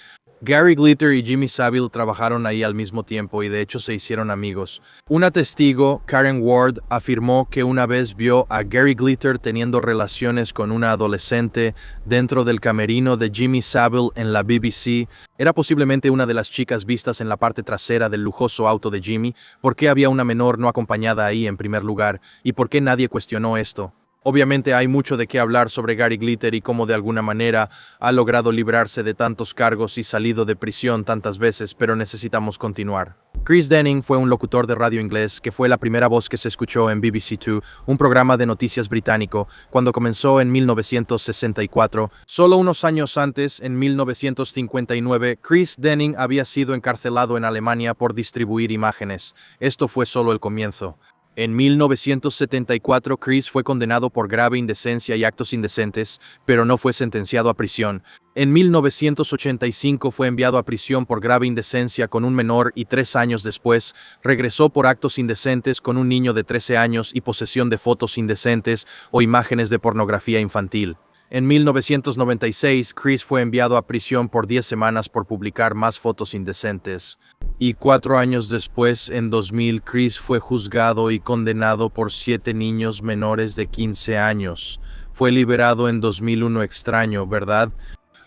Gary Glitter y Jimmy Savile trabajaron ahí al mismo tiempo y de hecho se hicieron amigos. Una testigo, Karen Ward, afirmó que una vez vio a Gary Glitter teniendo relaciones con una adolescente dentro del camerino de Jimmy Savile en la BBC. Era posiblemente una de las chicas vistas en la parte trasera del lujoso auto de Jimmy. ¿Por qué había una menor no acompañada ahí en primer lugar? ¿Y por qué nadie cuestionó esto? Obviamente hay mucho de qué hablar sobre Gary Glitter y cómo de alguna manera ha logrado librarse de tantos cargos y salido de prisión tantas veces, pero necesitamos continuar. Chris Denning fue un locutor de radio inglés que fue la primera voz que se escuchó en BBC Two, un programa de noticias británico, cuando comenzó en 1964. Solo unos años antes, en 1959, Chris Denning había sido encarcelado en Alemania por distribuir imágenes. Esto fue solo el comienzo. En 1974, Chris fue condenado por grave indecencia y actos indecentes, pero no fue sentenciado a prisión. En 1985 fue enviado a prisión por grave indecencia con un menor y 3 años después regresó por actos indecentes con un niño de 13 años y posesión de fotos indecentes o imágenes de pornografía infantil. En 1996, Chris fue enviado a prisión por 10 semanas por publicar más fotos indecentes. Y 4 años después, en 2000, Chris fue juzgado y condenado por 7 niños menores de 15 años. Fue liberado en 2001, extraño, ¿verdad?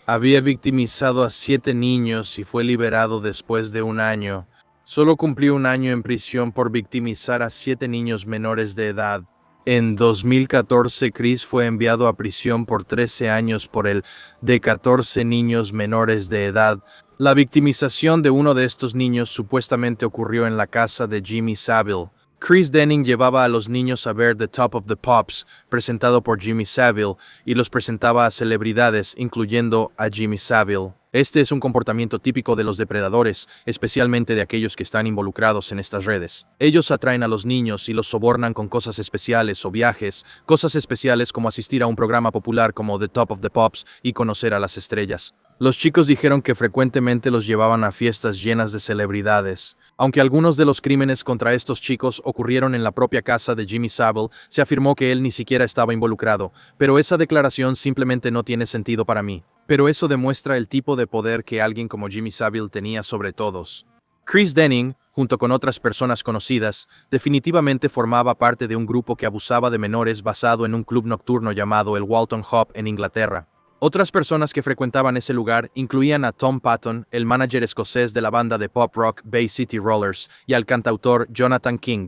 Había victimizado a 7 niños y fue liberado después de 1 año. Solo cumplió 1 año en prisión por victimizar a 7 niños menores de edad. En 2014, Chris fue enviado a prisión por 13 años por el de 14 niños menores de edad. La victimización de uno de estos niños supuestamente ocurrió en la casa de Jimmy Savile. Chris Denning llevaba a los niños a ver The Top of the Pops, presentado por Jimmy Savile, y los presentaba a celebridades, incluyendo a Jimmy Savile. Este es un comportamiento típico de los depredadores, especialmente de aquellos que están involucrados en estas redes. Ellos atraen a los niños y los sobornan con cosas especiales o viajes, cosas especiales como asistir a un programa popular como The Top of the Pops y conocer a las estrellas. Los chicos dijeron que frecuentemente los llevaban a fiestas llenas de celebridades. Aunque algunos de los crímenes contra estos chicos ocurrieron en la propia casa de Jimmy Savile, se afirmó que él ni siquiera estaba involucrado, pero esa declaración simplemente no tiene sentido para mí. Pero eso demuestra el tipo de poder que alguien como Jimmy Savile tenía sobre todos. Chris Denning, junto con otras personas conocidas, definitivamente formaba parte de un grupo que abusaba de menores basado en un club nocturno llamado el Walton Hub en Inglaterra. Otras personas que frecuentaban ese lugar incluían a Tom Patton, el manager escocés de la banda de pop rock Bay City Rollers, y al cantautor Jonathan King.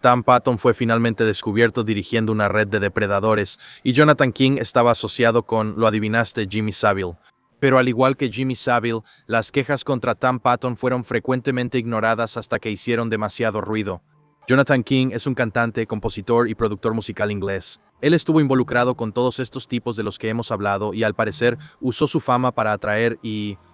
Tom Patton fue finalmente descubierto dirigiendo una red de depredadores, y Jonathan King estaba asociado con, lo adivinaste, Jimmy Savile. Pero al igual que Jimmy Savile, las quejas contra Tom Patton fueron frecuentemente ignoradas hasta que hicieron demasiado ruido. Jonathan King es un cantante, compositor y productor musical inglés. Él estuvo involucrado con todos estos tipos de los que hemos hablado y al parecer usó su fama para atraer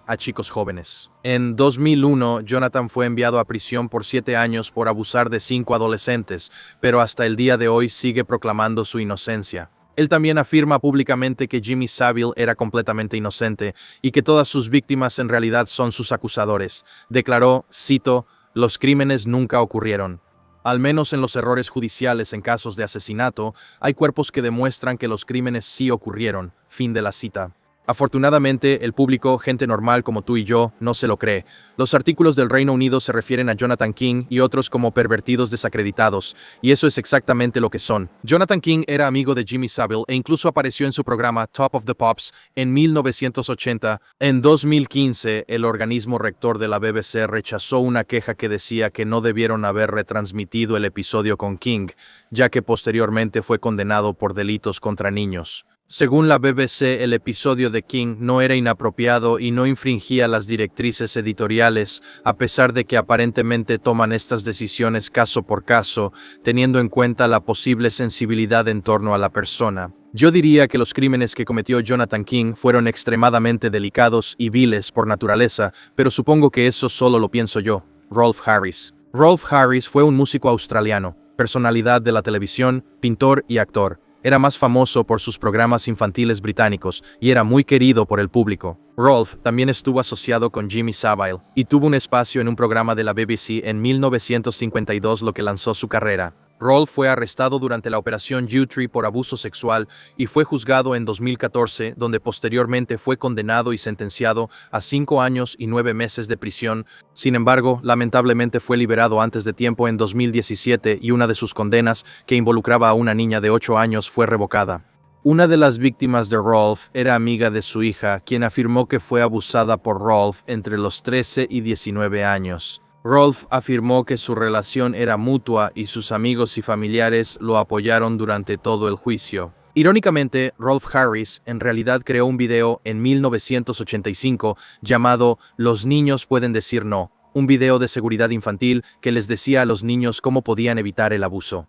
a chicos jóvenes. En 2001, Jonathan fue enviado a prisión por 7 años por abusar de 5 adolescentes, pero hasta el día de hoy sigue proclamando su inocencia. Él también afirma públicamente que Jimmy Savile era completamente inocente y que todas sus víctimas en realidad son sus acusadores. Declaró, cito, "Los crímenes nunca ocurrieron. Al menos en los errores judiciales en casos de asesinato, hay cuerpos que demuestran que los crímenes sí ocurrieron". Fin de la cita. Afortunadamente, el público, gente normal como tú y yo, no se lo cree. Los artículos del Reino Unido se refieren a Jonathan King y otros como pervertidos desacreditados, y eso es exactamente lo que son. Jonathan King era amigo de Jimmy Savile e incluso apareció en su programa Top of the Pops en 1980. En 2015, el organismo rector de la BBC rechazó una queja que decía que no debieron haber retransmitido el episodio con King, ya que posteriormente fue condenado por delitos contra niños. Según la BBC, el episodio de King no era inapropiado y no infringía las directrices editoriales, a pesar de que aparentemente toman estas decisiones caso por caso, teniendo en cuenta la posible sensibilidad en torno a la persona. Yo diría que los crímenes que cometió Jonathan King fueron extremadamente delicados y viles por naturaleza, pero supongo que eso solo lo pienso yo. Rolf Harris. Rolf Harris fue un músico australiano, personalidad de la televisión, pintor y actor. Era más famoso por sus programas infantiles británicos y era muy querido por el público. Rolf también estuvo asociado con Jimmy Savile y tuvo un espacio en un programa de la BBC en 1952, lo que lanzó su carrera. Rolf fue arrestado durante la Operación Yewtree por abuso sexual y fue juzgado en 2014, donde posteriormente fue condenado y sentenciado a 5 años y 9 meses de prisión. Sin embargo, lamentablemente fue liberado antes de tiempo en 2017 y una de sus condenas, que involucraba a una niña de 8 años, fue revocada. Una de las víctimas de Rolf era amiga de su hija, quien afirmó que fue abusada por Rolf entre los 13 y 19 años. Rolf afirmó que su relación era mutua y sus amigos y familiares lo apoyaron durante todo el juicio. Irónicamente, Rolf Harris en realidad creó un video en 1985 llamado "Los niños pueden decir no", un video de seguridad infantil que les decía a los niños cómo podían evitar el abuso.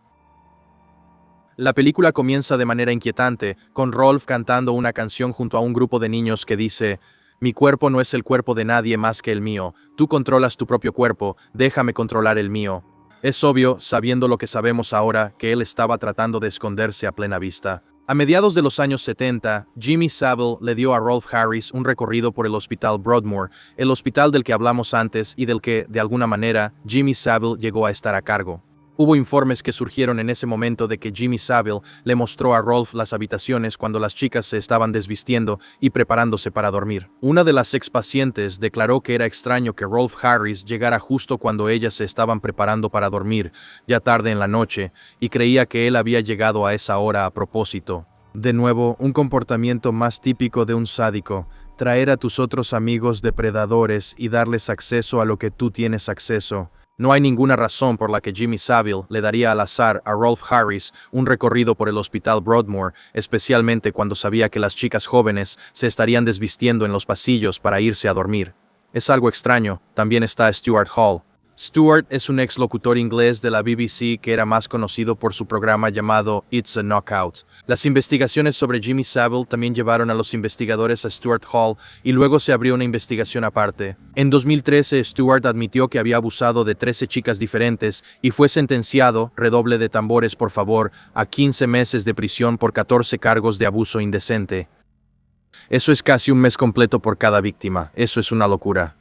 La película comienza de manera inquietante, con Rolf cantando una canción junto a un grupo de niños que dice: "Mi cuerpo no es el cuerpo de nadie más que el mío. Tú controlas tu propio cuerpo, déjame controlar el mío". Es obvio, sabiendo lo que sabemos ahora, que él estaba tratando de esconderse a plena vista. A mediados de los años 70, Jimmy Savile le dio a Rolf Harris un recorrido por el Hospital Broadmoor, el hospital del que hablamos antes y del que, de alguna manera, Jimmy Savile llegó a estar a cargo. Hubo informes que surgieron en ese momento de que Jimmy Savile le mostró a Rolf las habitaciones cuando las chicas se estaban desvistiendo y preparándose para dormir. Una de las expacientes declaró que era extraño que Rolf Harris llegara justo cuando ellas se estaban preparando para dormir, ya tarde en la noche, y creía que él había llegado a esa hora a propósito. De nuevo, un comportamiento más típico de un sádico: traer a tus otros amigos depredadores y darles acceso a lo que tú tienes acceso. No hay ninguna razón por la que Jimmy Savile le daría al azar a Rolf Harris un recorrido por el Hospital Broadmoor, especialmente cuando sabía que las chicas jóvenes se estarían desvistiendo en los pasillos para irse a dormir. Es algo extraño. También está Stuart Hall. Stuart es un ex locutor inglés de la BBC que era más conocido por su programa llamado It's a Knockout. Las investigaciones sobre Jimmy Savile también llevaron a los investigadores a Stuart Hall y luego se abrió una investigación aparte. En 2013, Stuart admitió que había abusado de 13 chicas diferentes y fue sentenciado, redoble de tambores por favor, a 15 meses de prisión por 14 cargos de abuso indecente. Eso es casi un mes completo por cada víctima. Eso es una locura.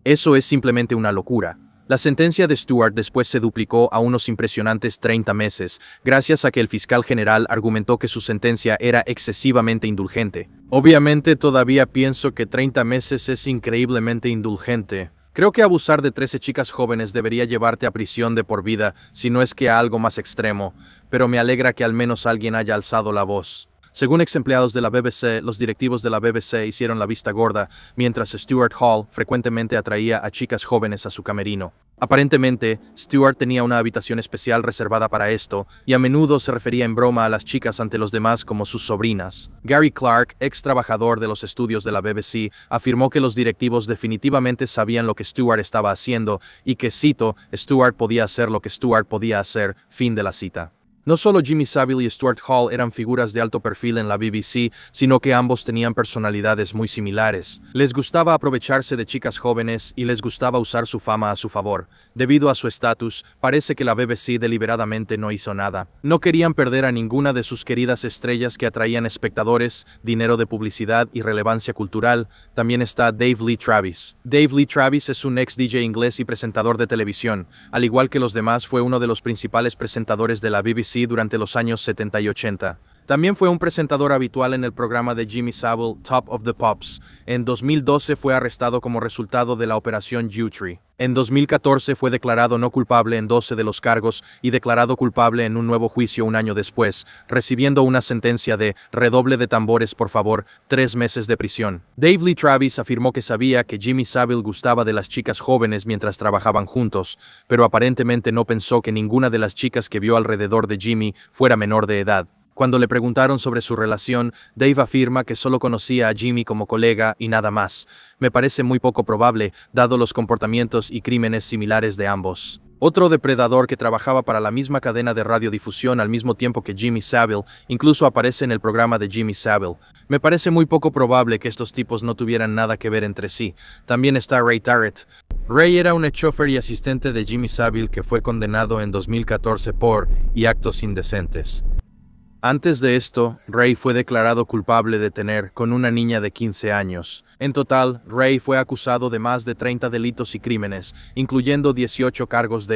Eso es simplemente una locura. La sentencia de Stuart después se duplicó a unos impresionantes 30 meses, gracias a que el fiscal general argumentó que su sentencia era excesivamente indulgente. Obviamente todavía pienso que 30 meses es increíblemente indulgente. Creo que abusar de 13 chicas jóvenes debería llevarte a prisión de por vida, si no es que a algo más extremo, pero me alegra que al menos alguien haya alzado la voz. Según ex empleados de la BBC, los directivos de la BBC hicieron la vista gorda, mientras Stuart Hall frecuentemente atraía a chicas jóvenes a su camerino. Aparentemente, Stuart tenía una habitación especial reservada para esto, y a menudo se refería en broma a las chicas ante los demás como sus sobrinas. Gary Clark, ex trabajador de los estudios de la BBC, afirmó que los directivos definitivamente sabían lo que Stuart estaba haciendo y que, cito, Stuart podía hacer lo que Stuart podía hacer, fin de la cita. No solo Jimmy Savile y Stuart Hall eran figuras de alto perfil en la BBC, sino que ambos tenían personalidades muy similares. Les gustaba aprovecharse de chicas jóvenes y les gustaba usar su fama a su favor. Debido a su estatus, parece que la BBC deliberadamente no hizo nada. No querían perder a ninguna de sus queridas estrellas que atraían espectadores, dinero de publicidad y relevancia cultural. También está Dave Lee Travis. Dave Lee Travis es un ex DJ inglés y presentador de televisión. Al igual que los demás, fue uno de los principales presentadores de la BBC durante los años 70 y 80. También fue un presentador habitual en el programa de Jimmy Savile, Top of the Pops. En 2012 fue arrestado como resultado de la operación Yewtree. En 2014 fue declarado no culpable en 12 de los cargos y declarado culpable en un nuevo juicio un año después, recibiendo una sentencia de, redoble de tambores por favor, 3 meses de prisión. Dave Lee Travis afirmó que sabía que Jimmy Savile gustaba de las chicas jóvenes mientras trabajaban juntos, pero aparentemente no pensó que ninguna de las chicas que vio alrededor de Jimmy fuera menor de edad. Cuando le preguntaron sobre su relación, Dave afirma que solo conocía a Jimmy como colega y nada más. Me parece muy poco probable, dado los comportamientos y crímenes similares de ambos. Otro depredador que trabajaba para la misma cadena de radiodifusión al mismo tiempo que Jimmy Savile, incluso aparece en el programa de Jimmy Savile. Me parece muy poco probable que estos tipos no tuvieran nada que ver entre sí. También está Ray Tarrett. Ray era un chofer y asistente de Jimmy Savile que fue condenado en 2014 por y actos indecentes. Antes de esto, Ray fue declarado culpable de tener con una niña de 15 años. En total, Ray fue acusado de más de 30 delitos y crímenes, incluyendo 18 cargos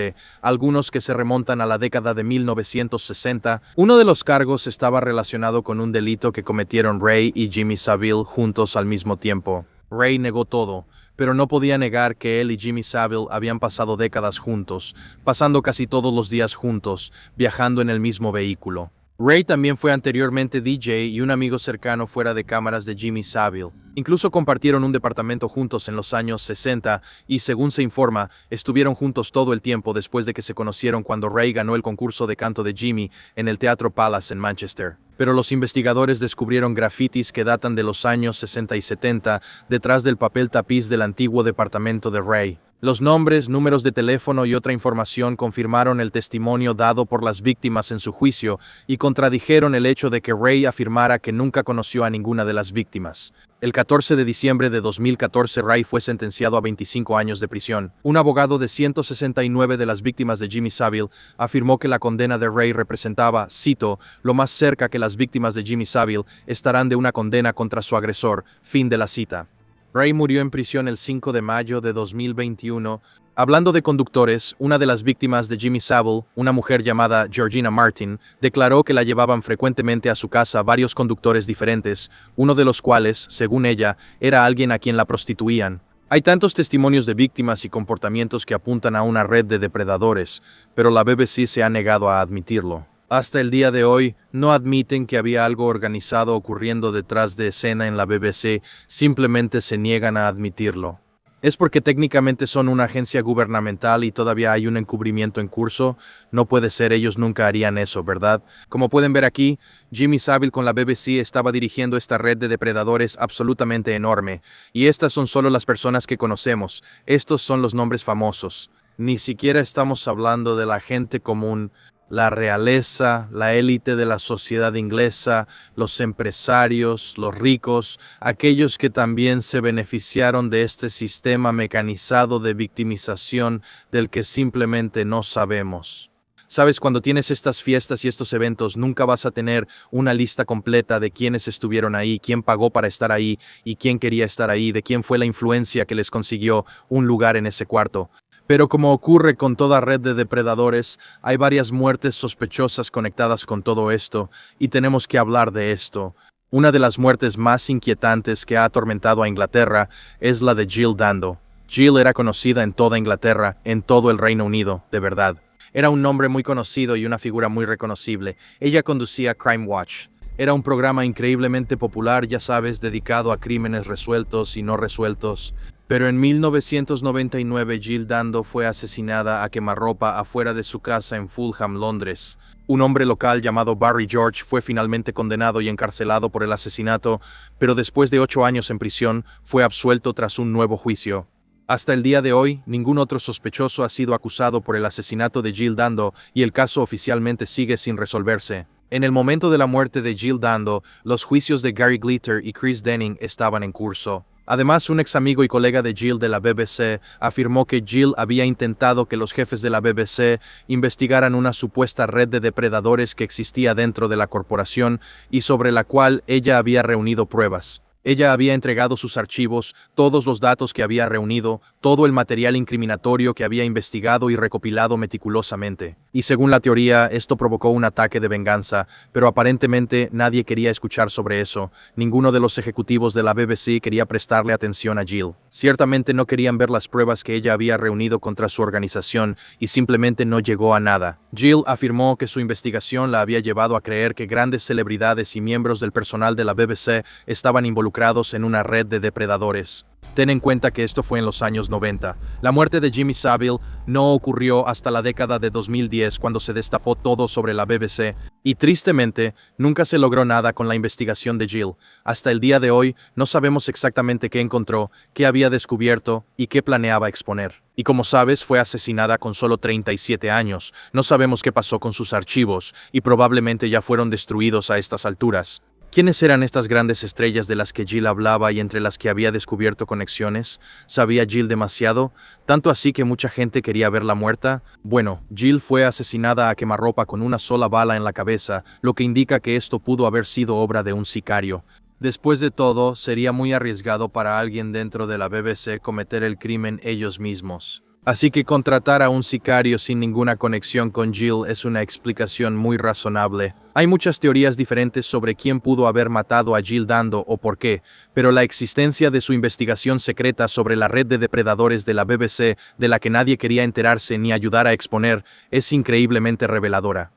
algunos que se remontan a la década de 1960. Uno de los cargos estaba relacionado con un delito que cometieron Ray y Jimmy Savile juntos al mismo tiempo. Ray negó todo, pero no podía negar que él y Jimmy Savile habían pasado décadas juntos, pasando casi todos los días juntos, viajando en el mismo vehículo. Ray también fue anteriormente DJ y un amigo cercano fuera de cámaras de Jimmy Savile. Incluso compartieron un departamento juntos en los años 60 y, según se informa, estuvieron juntos todo el tiempo después de que se conocieron cuando Ray ganó el concurso de canto de Jimmy en el Teatro Palace en Manchester. Pero los investigadores descubrieron grafitis que datan de los años 60 y 70 detrás del papel tapiz del antiguo departamento de Ray. Los nombres, números de teléfono y otra información confirmaron el testimonio dado por las víctimas en su juicio y contradijeron el hecho de que Ray afirmara que nunca conoció a ninguna de las víctimas. El 14 de diciembre de 2014, Ray fue sentenciado a 25 años de prisión. Un abogado de 169 de las víctimas de Jimmy Savile afirmó que la condena de Ray representaba, cito, lo más cerca que las víctimas de Jimmy Savile estarán de una condena contra su agresor. Fin de la cita. Ray murió en prisión el 5 de mayo de 2021. Hablando de conductores, una de las víctimas de Jimmy Savile, una mujer llamada Georgina Martin, declaró que la llevaban frecuentemente a su casa varios conductores diferentes, uno de los cuales, según ella, era alguien a quien la prostituían. Hay tantos testimonios de víctimas y comportamientos que apuntan a una red de depredadores, pero la BBC se ha negado a admitirlo. Hasta el día de hoy, no admiten que había algo organizado ocurriendo detrás de escena en la BBC, simplemente se niegan a admitirlo. Es porque técnicamente son una agencia gubernamental y todavía hay un encubrimiento en curso. No puede ser, ellos nunca harían eso, ¿verdad? Como pueden ver aquí, Jimmy Savile con la BBC estaba dirigiendo esta red de depredadores absolutamente enorme. Y estas son solo las personas que conocemos. Estos son los nombres famosos. Ni siquiera estamos hablando de la gente común. La realeza, la élite de la sociedad inglesa, los empresarios, los ricos, aquellos que también se beneficiaron de este sistema mecanizado de victimización del que simplemente no sabemos. Sabes, cuando tienes estas fiestas y estos eventos, nunca vas a tener una lista completa de quiénes estuvieron ahí, quién pagó para estar ahí y quién quería estar ahí, de quién fue la influencia que les consiguió un lugar en ese cuarto. Pero como ocurre con toda red de depredadores, hay varias muertes sospechosas conectadas con todo esto, y tenemos que hablar de esto. Una de las muertes más inquietantes que ha atormentado a Inglaterra es la de Jill Dando. Jill era conocida en toda Inglaterra, en todo el Reino Unido, de verdad. Era un nombre muy conocido y una figura muy reconocible. Ella conducía Crime Watch. Era un programa increíblemente popular, ya sabes, dedicado a crímenes resueltos y no resueltos. Pero en 1999 Jill Dando fue asesinada a quemarropa afuera de su casa en Fulham, Londres. Un hombre local llamado Barry George fue finalmente condenado y encarcelado por el asesinato, pero después de 8 años en prisión fue absuelto tras un nuevo juicio. Hasta el día de hoy, ningún otro sospechoso ha sido acusado por el asesinato de Jill Dando y el caso oficialmente sigue sin resolverse. En el momento de la muerte de Jill Dando, los juicios de Gary Glitter y Chris Denning estaban en curso. Además, un ex amigo y colega de Jill de la BBC afirmó que Jill había intentado que los jefes de la BBC investigaran una supuesta red de depredadores que existía dentro de la corporación y sobre la cual ella había reunido pruebas. Ella había entregado sus archivos, todos los datos que había reunido, todo el material incriminatorio que había investigado y recopilado meticulosamente. Y según la teoría, esto provocó un ataque de venganza, pero aparentemente nadie quería escuchar sobre eso. Ninguno de los ejecutivos de la BBC quería prestarle atención a Jill. Ciertamente no querían ver las pruebas que ella había reunido contra su organización y simplemente no llegó a nada. Jill afirmó que su investigación la había llevado a creer que grandes celebridades y miembros del personal de la BBC estaban involucrados en una red de depredadores. Ten en cuenta que esto fue en los años 90. La muerte de Jimmy Savile no ocurrió hasta la década de 2010 cuando se destapó todo sobre la BBC, y tristemente nunca se logró nada con la investigación de Jill. Hasta el día de hoy no sabemos exactamente qué encontró, qué había descubierto y qué planeaba exponer. Y como sabes, fue asesinada con solo 37 años. No sabemos qué pasó con sus archivos y probablemente ya fueron destruidos a estas alturas. ¿Quiénes eran estas grandes estrellas de las que Jill hablaba y entre las que había descubierto conexiones? ¿Sabía Jill demasiado? ¿Tanto así que mucha gente quería verla muerta? Bueno, Jill fue asesinada a quemarropa con una sola bala en la cabeza, lo que indica que esto pudo haber sido obra de un sicario. Después de todo, sería muy arriesgado para alguien dentro de la BBC cometer el crimen ellos mismos. Así que contratar a un sicario sin ninguna conexión con Jill es una explicación muy razonable. Hay muchas teorías diferentes sobre quién pudo haber matado a Jill Dando o por qué, pero la existencia de su investigación secreta sobre la red de depredadores de la BBC, de la que nadie quería enterarse ni ayudar a exponer, es increíblemente reveladora.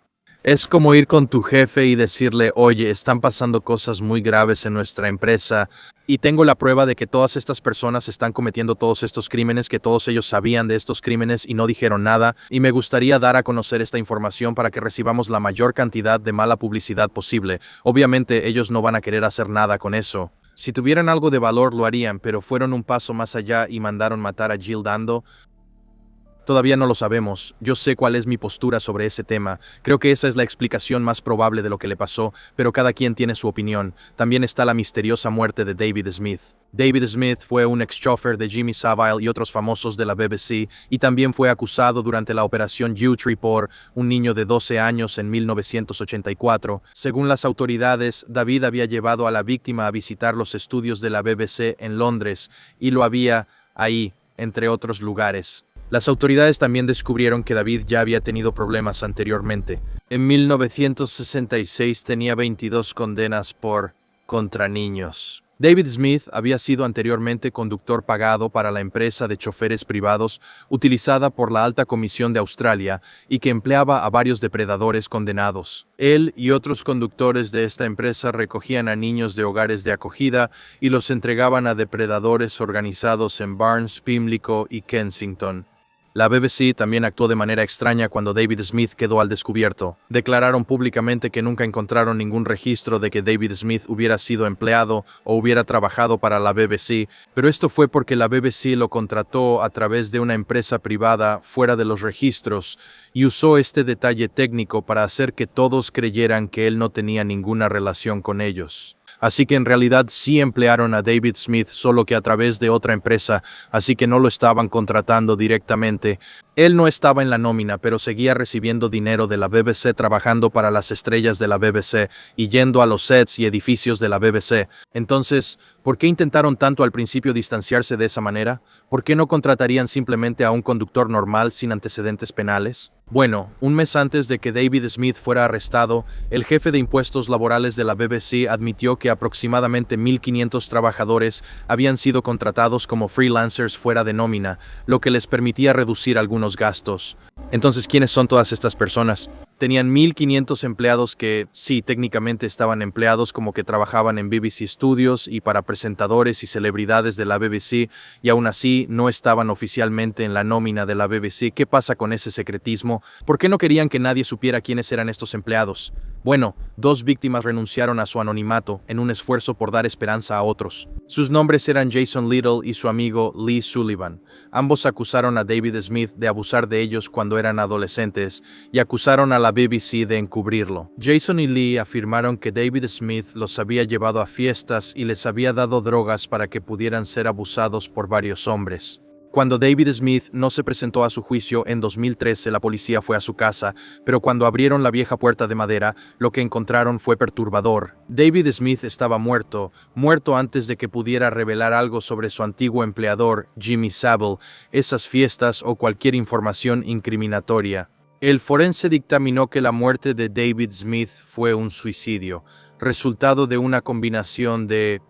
Es como ir con tu jefe y decirle, oye, están pasando cosas muy graves en nuestra empresa y tengo la prueba de que todas estas personas están cometiendo todos estos crímenes, que todos ellos sabían de estos crímenes y no dijeron nada, y me gustaría dar a conocer esta información para que recibamos la mayor cantidad de mala publicidad posible. Obviamente ellos no van a querer hacer nada con eso. Si tuvieran algo de valor lo harían, pero fueron un paso más allá y mandaron matar a Jill Dando. Todavía no lo sabemos. Yo sé cuál es mi postura sobre ese tema. Creo que esa es la explicación más probable de lo que le pasó, pero cada quien tiene su opinión. También está la misteriosa muerte de David Smith. David Smith fue un ex-chofer de Jimmy Savile y otros famosos de la BBC, y también fue acusado durante la operación Yewtree por un niño de 12 años en 1984. Según las autoridades, David había llevado a la víctima a visitar los estudios de la BBC en Londres, y lo había ahí, entre otros lugares. Las autoridades también descubrieron que David ya había tenido problemas anteriormente. En 1966 tenía 22 condenas contra niños. David Smith había sido anteriormente conductor pagado para la empresa de choferes privados utilizada por la Alta Comisión de Australia y que empleaba a varios depredadores condenados. Él y otros conductores de esta empresa recogían a niños de hogares de acogida y los entregaban a depredadores organizados en Barnes, Pimlico y Kensington. La BBC también actuó de manera extraña cuando David Smith quedó al descubierto. Declararon públicamente que nunca encontraron ningún registro de que David Smith hubiera sido empleado o hubiera trabajado para la BBC, pero esto fue porque la BBC lo contrató a través de una empresa privada fuera de los registros y usó este detalle técnico para hacer que todos creyeran que él no tenía ninguna relación con ellos. Así que en realidad sí emplearon a David Smith, solo que a través de otra empresa, así que no lo estaban contratando directamente. Él no estaba en la nómina, pero seguía recibiendo dinero de la BBC trabajando para las estrellas de la BBC y yendo a los sets y edificios de la BBC. Entonces, ¿por qué intentaron tanto al principio distanciarse de esa manera? ¿Por qué no contratarían simplemente a un conductor normal sin antecedentes penales? Bueno, un mes antes de que David Smith fuera arrestado, el jefe de impuestos laborales de la BBC admitió que aproximadamente 1.500 trabajadores habían sido contratados como freelancers fuera de nómina, lo que les permitía reducir algunos gastos. Entonces, ¿quiénes son todas estas personas? Tenían 1.500 empleados que, sí, técnicamente estaban empleados como que trabajaban en BBC Studios y para presentadores y celebridades de la BBC, y aún así no estaban oficialmente en la nómina de la BBC. ¿Qué pasa con ese secretismo? ¿Por qué no querían que nadie supiera quiénes eran estos empleados? Bueno, 2 víctimas renunciaron a su anonimato en un esfuerzo por dar esperanza a otros. Sus nombres eran Jason Little y su amigo Lee Sullivan. Ambos acusaron a David Smith de abusar de ellos cuando eran adolescentes y acusaron a la BBC de encubrirlo. Jason y Lee afirmaron que David Smith los había llevado a fiestas y les había dado drogas para que pudieran ser abusados por varios hombres. Cuando David Smith no se presentó a su juicio en 2013, la policía fue a su casa, pero cuando abrieron la vieja puerta de madera, lo que encontraron fue perturbador. David Smith estaba muerto antes de que pudiera revelar algo sobre su antiguo empleador, Jimmy Savile, esas fiestas o cualquier información incriminatoria. El forense dictaminó que la muerte de David Smith fue un suicidio, resultado de una combinación de...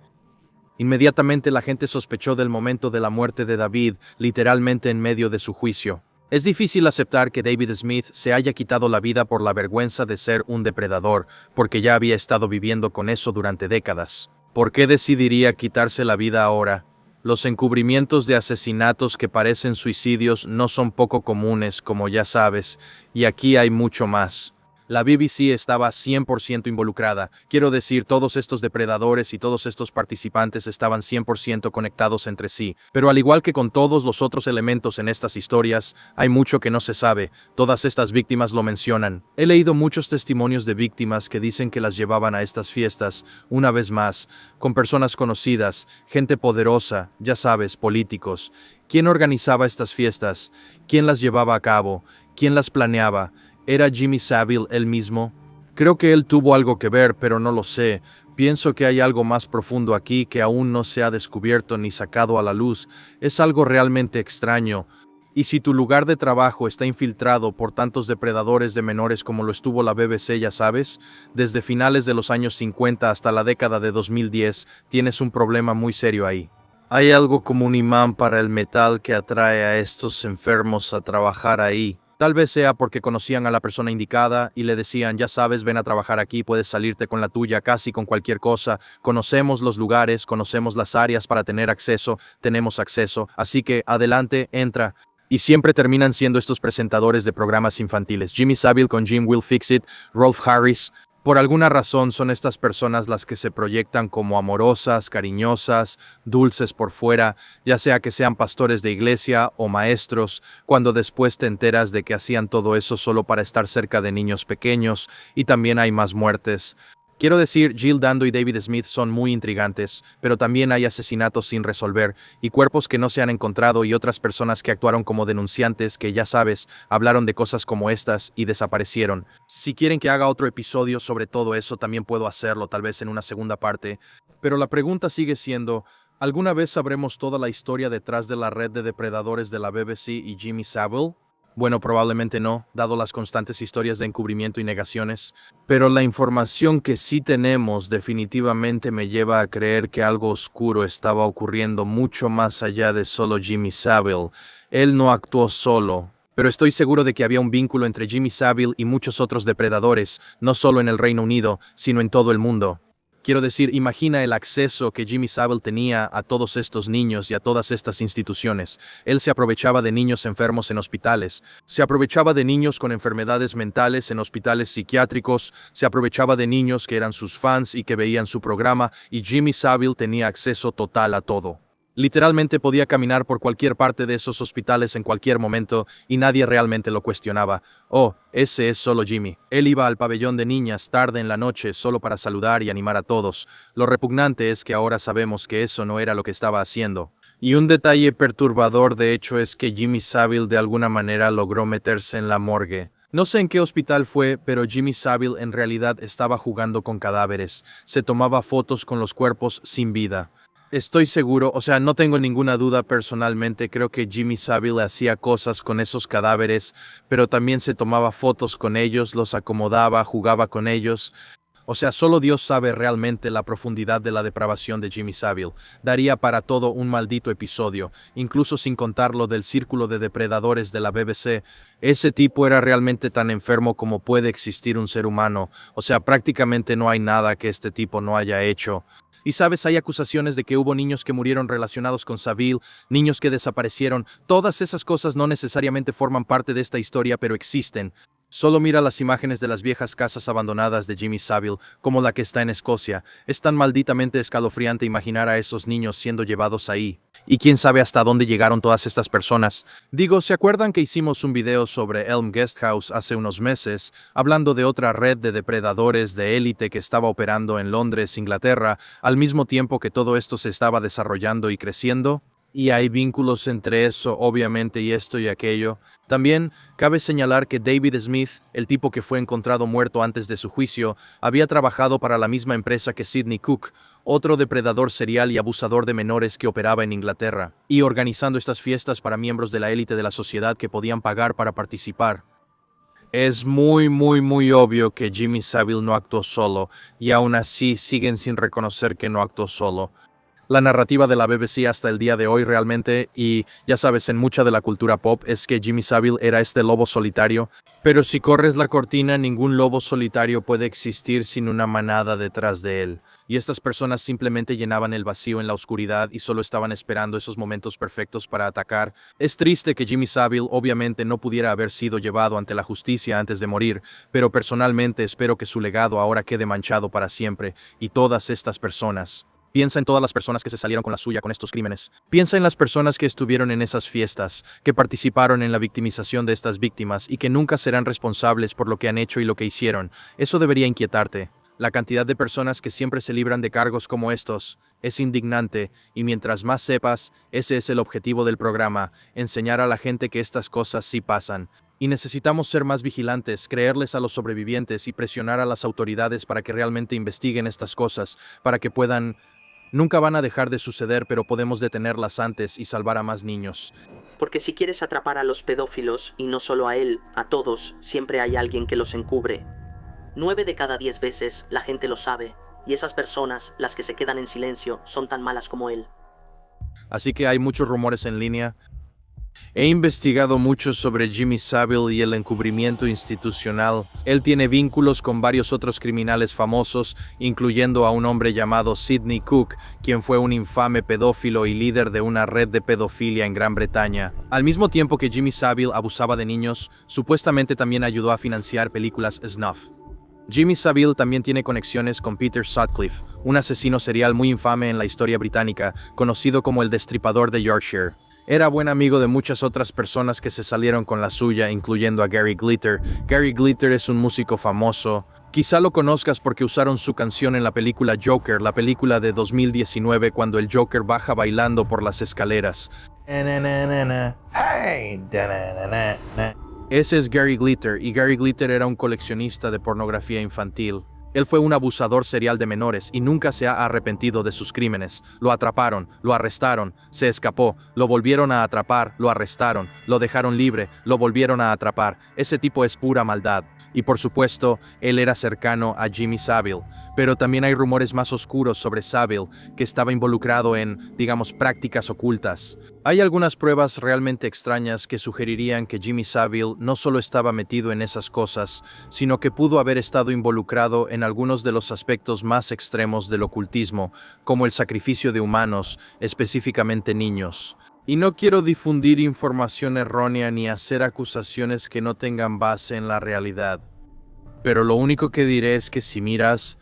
Inmediatamente la gente sospechó del momento de la muerte de David, literalmente en medio de su juicio. Es difícil aceptar que David Smith se haya quitado la vida por la vergüenza de ser un depredador, porque ya había estado viviendo con eso durante décadas. ¿Por qué decidiría quitarse la vida ahora? Los encubrimientos de asesinatos que parecen suicidios no son poco comunes, como ya sabes, y aquí hay mucho más. La BBC estaba 100% involucrada. Quiero decir, todos estos depredadores y todos estos participantes estaban 100% conectados entre sí. Pero al igual que con todos los otros elementos en estas historias, hay mucho que no se sabe. Todas estas víctimas lo mencionan. He leído muchos testimonios de víctimas que dicen que las llevaban a estas fiestas, una vez más, con personas conocidas, gente poderosa, ya sabes, políticos. ¿Quién organizaba estas fiestas? ¿Quién las llevaba a cabo? ¿Quién las planeaba? ¿Era Jimmy Savile él mismo? Creo que él tuvo algo que ver, pero no lo sé. Pienso que hay algo más profundo aquí que aún no se ha descubierto ni sacado a la luz. Es algo realmente extraño. Y si tu lugar de trabajo está infiltrado por tantos depredadores de menores como lo estuvo la BBC, ya sabes, desde finales de los años 50 hasta la década de 2010, tienes un problema muy serio ahí. Hay algo como un imán para el metal que atrae a estos enfermos a trabajar ahí. Tal vez sea porque conocían a la persona indicada y le decían, ya sabes, ven a trabajar aquí, puedes salirte con la tuya casi con cualquier cosa. Conocemos los lugares, conocemos las áreas para tener acceso, tenemos acceso, así que adelante, entra. Y siempre terminan siendo estos presentadores de programas infantiles. Jimmy Savile con Jim Will Fix It, Rolf Harris. Por alguna razón son estas personas las que se proyectan como amorosas, cariñosas, dulces por fuera, ya sea que sean pastores de iglesia o maestros, cuando después te enteras de que hacían todo eso solo para estar cerca de niños pequeños, y también hay más muertes. Quiero decir, Jill Dando y David Smith son muy intrigantes, pero también hay asesinatos sin resolver, y cuerpos que no se han encontrado y otras personas que actuaron como denunciantes que, ya sabes, hablaron de cosas como estas y desaparecieron. Si quieren que haga otro episodio sobre todo eso, también puedo hacerlo, tal vez en una segunda parte. Pero la pregunta sigue siendo, ¿alguna vez sabremos toda la historia detrás de la red de depredadores de la BBC y Jimmy Savile? Bueno, probablemente no, dado las constantes historias de encubrimiento y negaciones, pero la información que sí tenemos definitivamente me lleva a creer que algo oscuro estaba ocurriendo mucho más allá de solo Jimmy Savile. Él no actuó solo, pero estoy seguro de que había un vínculo entre Jimmy Savile y muchos otros depredadores, no solo en el Reino Unido, sino en todo el mundo. Quiero decir, imagina el acceso que Jimmy Savile tenía a todos estos niños y a todas estas instituciones. Él se aprovechaba de niños enfermos en hospitales, se aprovechaba de niños con enfermedades mentales en hospitales psiquiátricos, se aprovechaba de niños que eran sus fans y que veían su programa, y Jimmy Savile tenía acceso total a todo. Literalmente podía caminar por cualquier parte de esos hospitales en cualquier momento y nadie realmente lo cuestionaba. Oh, ese es solo Jimmy. Él iba al pabellón de niñas tarde en la noche solo para saludar y animar a todos. Lo repugnante es que ahora sabemos que eso no era lo que estaba haciendo. Y un detalle perturbador de hecho es que Jimmy Savile de alguna manera logró meterse en la morgue. No sé en qué hospital fue, pero Jimmy Savile en realidad estaba jugando con cadáveres. Se tomaba fotos con los cuerpos sin vida. Estoy seguro, o sea, no tengo ninguna duda personalmente, creo que Jimmy Savile hacía cosas con esos cadáveres, pero también se tomaba fotos con ellos, los acomodaba, jugaba con ellos. O sea, solo Dios sabe realmente la profundidad de la depravación de Jimmy Savile. Daría para todo un maldito episodio, incluso sin contar lo del círculo de depredadores de la BBC. Ese tipo era realmente tan enfermo como puede existir un ser humano. O sea, prácticamente no hay nada que este tipo no haya hecho. Y sabes, hay acusaciones de que hubo niños que murieron relacionados con Savile, niños que desaparecieron. Todas esas cosas no necesariamente forman parte de esta historia, pero existen. Solo mira las imágenes de las viejas casas abandonadas de Jimmy Savile, como la que está en Escocia. Es tan malditamente escalofriante imaginar a esos niños siendo llevados ahí. Y quién sabe hasta dónde llegaron todas estas personas. Digo, ¿se acuerdan que hicimos un video sobre Elm Guesthouse hace unos meses, hablando de otra red de depredadores de élite que estaba operando en Londres, Inglaterra, al mismo tiempo que todo esto se estaba desarrollando y creciendo? Y hay vínculos entre eso, obviamente, y esto y aquello. También cabe señalar que David Smith, el tipo que fue encontrado muerto antes de su juicio, había trabajado para la misma empresa que Sidney Cook, otro depredador serial y abusador de menores que operaba en Inglaterra, y organizando estas fiestas para miembros de la élite de la sociedad que podían pagar para participar. Es muy obvio que Jimmy Savile no actuó solo, y aún así siguen sin reconocer que no actuó solo. La narrativa de la BBC hasta el día de hoy realmente, y ya sabes, en mucha de la cultura pop, es que Jimmy Savile era este lobo solitario. Pero si corres la cortina, ningún lobo solitario puede existir sin una manada detrás de él. Y estas personas simplemente llenaban el vacío en la oscuridad y solo estaban esperando esos momentos perfectos para atacar. Es triste que Jimmy Savile obviamente no pudiera haber sido llevado ante la justicia antes de morir, pero personalmente espero que su legado ahora quede manchado para siempre, y todas estas personas. Piensa en todas las personas que se salieron con la suya con estos crímenes. Piensa en las personas que estuvieron en esas fiestas, que participaron en la victimización de estas víctimas y que nunca serán responsables por lo que han hecho y lo que hicieron. Eso debería inquietarte. La cantidad de personas que siempre se libran de cargos como estos es indignante, y mientras más sepas, ese es el objetivo del programa, enseñar a la gente que estas cosas sí pasan. Y necesitamos ser más vigilantes, creerles a los sobrevivientes y presionar a las autoridades para que realmente investiguen estas cosas, para que puedan... Nunca van a dejar de suceder, pero podemos detenerlas antes y salvar a más niños. Porque si quieres atrapar a los pedófilos, y no solo a él, a todos, siempre hay alguien que los encubre. 9 de cada 10 veces la gente lo sabe, y esas personas, las que se quedan en silencio, son tan malas como él. Así que hay muchos rumores en línea. He investigado mucho sobre Jimmy Savile y el encubrimiento institucional. Él tiene vínculos con varios otros criminales famosos, incluyendo a un hombre llamado Sidney Cook, quien fue un infame pedófilo y líder de una red de pedofilia en Gran Bretaña. Al mismo tiempo que Jimmy Savile abusaba de niños, supuestamente también ayudó a financiar películas snuff. Jimmy Savile también tiene conexiones con Peter Sutcliffe, un asesino serial muy infame en la historia británica, conocido como el Destripador de Yorkshire. Era buen amigo de muchas otras personas que se salieron con la suya, incluyendo a Gary Glitter. Gary Glitter es un músico famoso. Quizá lo conozcas porque usaron su canción en la película Joker, la película de 2019, cuando el Joker baja bailando por las escaleras. Ese es Gary Glitter, y Gary Glitter era un coleccionista de pornografía infantil. Él fue un abusador serial de menores y nunca se ha arrepentido de sus crímenes. Lo atraparon, lo arrestaron, se escapó, lo volvieron a atrapar, lo arrestaron, lo dejaron libre, lo volvieron a atrapar. Ese tipo es pura maldad. Y por supuesto, él era cercano a Jimmy Savile. Pero también hay rumores más oscuros sobre Savile, que estaba involucrado en, digamos, prácticas ocultas. Hay algunas pruebas realmente extrañas que sugerirían que Jimmy Savile no solo estaba metido en esas cosas, sino que pudo haber estado involucrado en algunos de los aspectos más extremos del ocultismo, como el sacrificio de humanos, específicamente niños. Y no quiero difundir información errónea ni hacer acusaciones que no tengan base en la realidad. Pero lo único que diré es que si miras,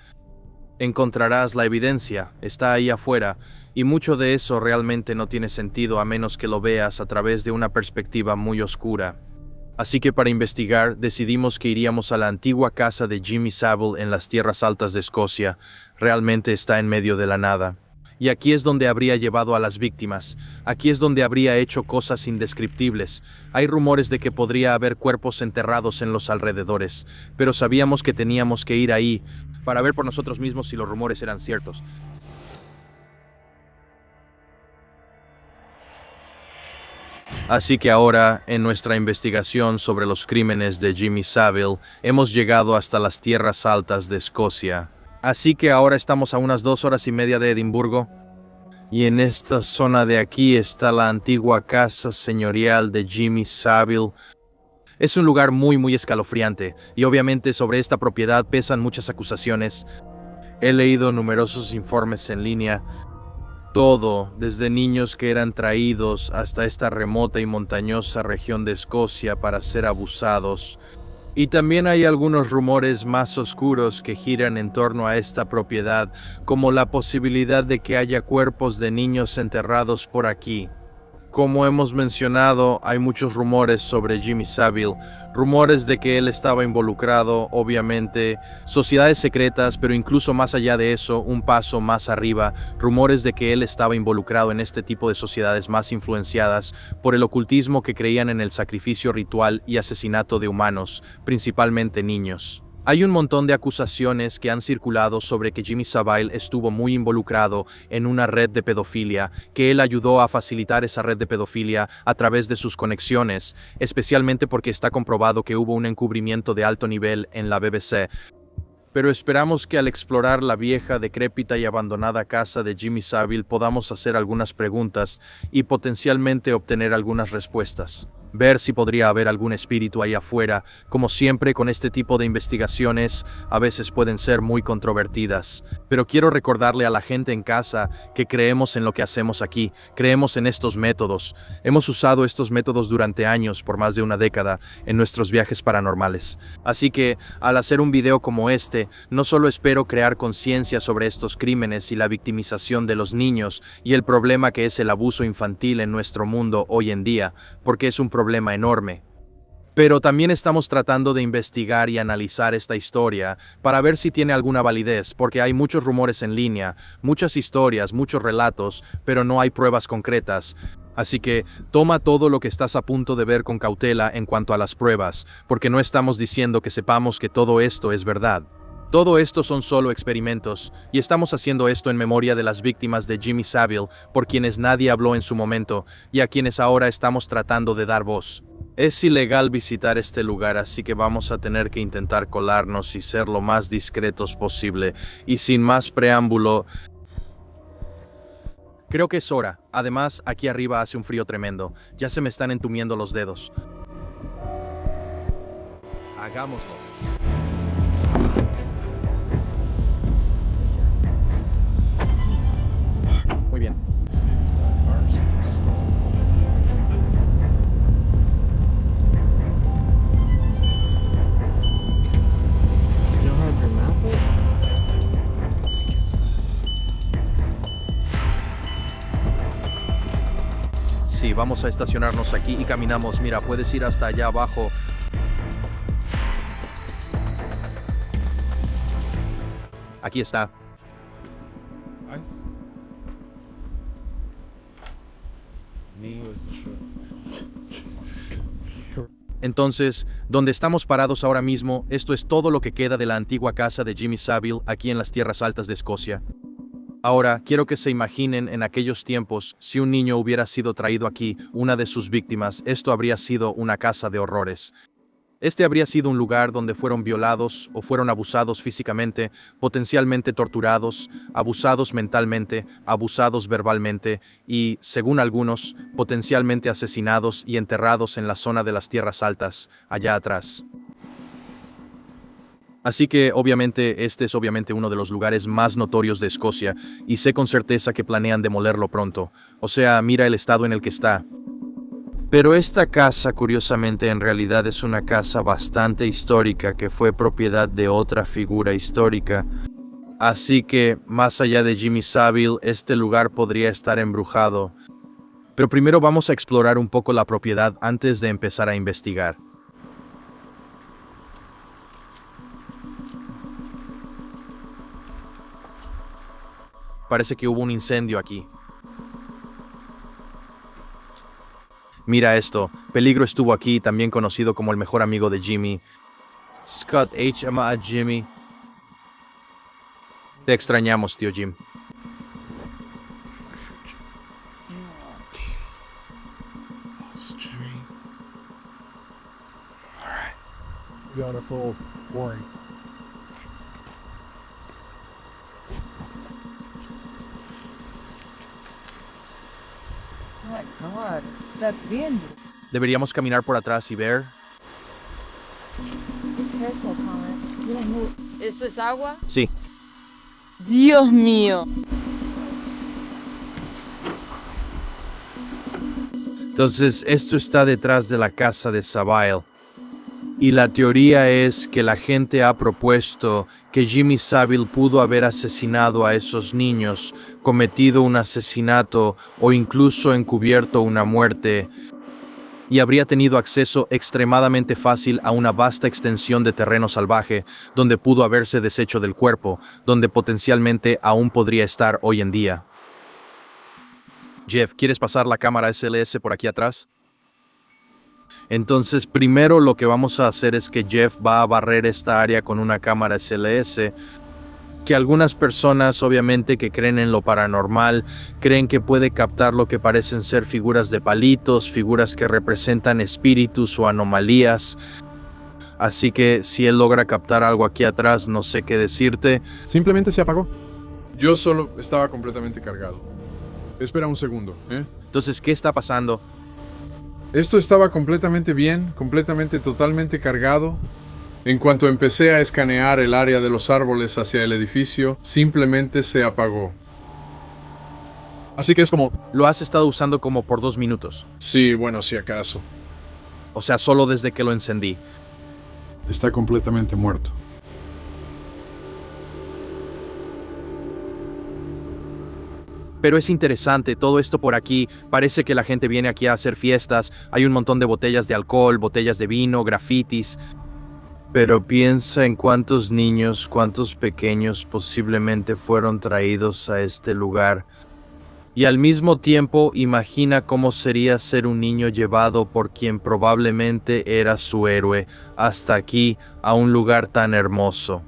encontrarás la evidencia, está ahí afuera, y mucho de eso realmente no tiene sentido a menos que lo veas a través de una perspectiva muy oscura. Así que para investigar, decidimos que iríamos a la antigua casa de Jimmy Savile en las tierras altas de Escocia. Realmente está en medio de la nada. Y aquí es donde habría llevado a las víctimas. Aquí es donde habría hecho cosas indescriptibles. Hay rumores de que podría haber cuerpos enterrados en los alrededores, pero sabíamos que teníamos que ir ahí para ver por nosotros mismos si los rumores eran ciertos. Así que ahora, en nuestra investigación sobre los crímenes de Jimmy Savile, hemos llegado hasta las tierras altas de Escocia. Así que ahora estamos a unas 2 horas y media de Edimburgo. Y en esta zona de aquí está la antigua casa señorial de Jimmy Savile. Es un lugar muy escalofriante, y obviamente sobre esta propiedad pesan muchas acusaciones. He leído numerosos informes en línea. Todo, desde niños que eran traídos hasta esta remota y montañosa región de Escocia para ser abusados. Y también hay algunos rumores más oscuros que giran en torno a esta propiedad, como la posibilidad de que haya cuerpos de niños enterrados por aquí. Como hemos mencionado, hay muchos rumores sobre Jimmy Savile, rumores de que él estaba involucrado, obviamente, sociedades secretas, pero incluso más allá de eso, un paso más arriba, rumores de que él estaba involucrado en este tipo de sociedades más influenciadas por el ocultismo que creían en el sacrificio ritual y asesinato de humanos, principalmente niños. Hay un montón de acusaciones que han circulado sobre que Jimmy Savile estuvo muy involucrado en una red de pedofilia, que él ayudó a facilitar esa red de pedofilia a través de sus conexiones, especialmente porque está comprobado que hubo un encubrimiento de alto nivel en la BBC. Pero esperamos que al explorar la vieja, decrépita y abandonada casa de Jimmy Savile podamos hacer algunas preguntas y potencialmente obtener algunas respuestas. Ver si podría haber algún espíritu ahí afuera. Como siempre con este tipo de investigaciones, a veces pueden ser muy controvertidas. Pero quiero recordarle a la gente en casa que creemos en lo que hacemos aquí, creemos en estos métodos. Hemos usado estos métodos durante años, por más de una década, en nuestros viajes paranormales. Así que, al hacer un video como este, no solo espero crear conciencia sobre estos crímenes y la victimización de los niños y el problema que es el abuso infantil en nuestro mundo hoy en día, porque es un problema enorme. Pero también estamos tratando de investigar y analizar esta historia para ver si tiene alguna validez, porque hay muchos rumores en línea, muchas historias, muchos relatos, pero no hay pruebas concretas. Así que toma todo lo que estás a punto de ver con cautela en cuanto a las pruebas, porque no estamos diciendo que sepamos que todo esto es verdad. Todo esto son solo experimentos, y estamos haciendo esto en memoria de las víctimas de Jimmy Savile, por quienes nadie habló en su momento, y a quienes ahora estamos tratando de dar voz. Es ilegal visitar este lugar, así que vamos a tener que intentar colarnos y ser lo más discretos posible, y sin más preámbulo, creo que es hora. Además, aquí arriba hace un frío tremendo, ya se me están entumiendo los dedos. Hagámoslo. Muy bien. Sí, vamos a estacionarnos aquí y caminamos. Mira, puedes ir hasta allá abajo. Aquí está. Entonces, donde estamos parados ahora mismo, esto es todo lo que queda de la antigua casa de Jimmy Savile aquí en las tierras altas de Escocia. Ahora, quiero que se imaginen en aquellos tiempos, si un niño hubiera sido traído aquí, una de sus víctimas, esto habría sido una casa de horrores. Este habría sido un lugar donde fueron violados o fueron abusados físicamente, potencialmente torturados, abusados mentalmente, abusados verbalmente y, según algunos, potencialmente asesinados y enterrados en la zona de las tierras altas, allá atrás. Así que, obviamente, este es uno de los lugares más notorios de Escocia y sé con certeza que planean demolerlo pronto. O sea, mira el estado en el que está. Pero esta casa, curiosamente, en realidad es una casa bastante histórica que fue propiedad de otra figura histórica. Así que, más allá de Jimmy Savile, este lugar podría estar embrujado. Pero primero vamos a explorar un poco la propiedad antes de empezar a investigar. Parece que hubo un incendio aquí. Mira esto, Peligro estuvo aquí, también conocido como el mejor amigo de Jimmy. Scott H. ama a Jimmy. Te extrañamos, tío Jim. Beautiful, boring. Oh my God, estás viendo. Deberíamos caminar por atrás y ver. ¿Qué es eso, Colin? ¿Esto es agua? Sí. Dios mío. Entonces, esto está detrás de la casa de Savile. Y la teoría es que la gente ha propuesto que Jimmy Savile pudo haber asesinado a esos niños, cometido un asesinato o incluso encubierto una muerte, y habría tenido acceso extremadamente fácil a una vasta extensión de terreno salvaje, donde pudo haberse deshecho del cuerpo, donde potencialmente aún podría estar hoy en día. Jeff, ¿quieres pasar la cámara SLS por aquí atrás? Entonces, primero lo que vamos a hacer es que Jeff va a barrer esta área con una cámara SLS, que algunas personas, obviamente, que creen en lo paranormal, creen que puede captar lo que parecen ser figuras de palitos, figuras que representan espíritus o anomalías. Así que si él logra captar algo aquí atrás, no sé qué decirte. Simplemente se apagó. Yo solo estaba completamente cargado. Espera un segundo, ¿eh? Entonces, ¿qué está pasando? Esto estaba completamente bien, totalmente cargado. En cuanto empecé a escanear el área de los árboles hacia el edificio, simplemente se apagó. Así que es como... Lo has estado usando como por 2 minutos. Sí, bueno, si acaso. O sea, solo desde que lo encendí. Está completamente muerto. Pero es interesante, todo esto por aquí, parece que la gente viene aquí a hacer fiestas, hay un montón de botellas de alcohol, botellas de vino, grafitis. Pero piensa en cuántos niños, cuántos pequeños posiblemente fueron traídos a este lugar. Y al mismo tiempo imagina cómo sería ser un niño llevado por quien probablemente era su héroe, hasta aquí, a un lugar tan hermoso.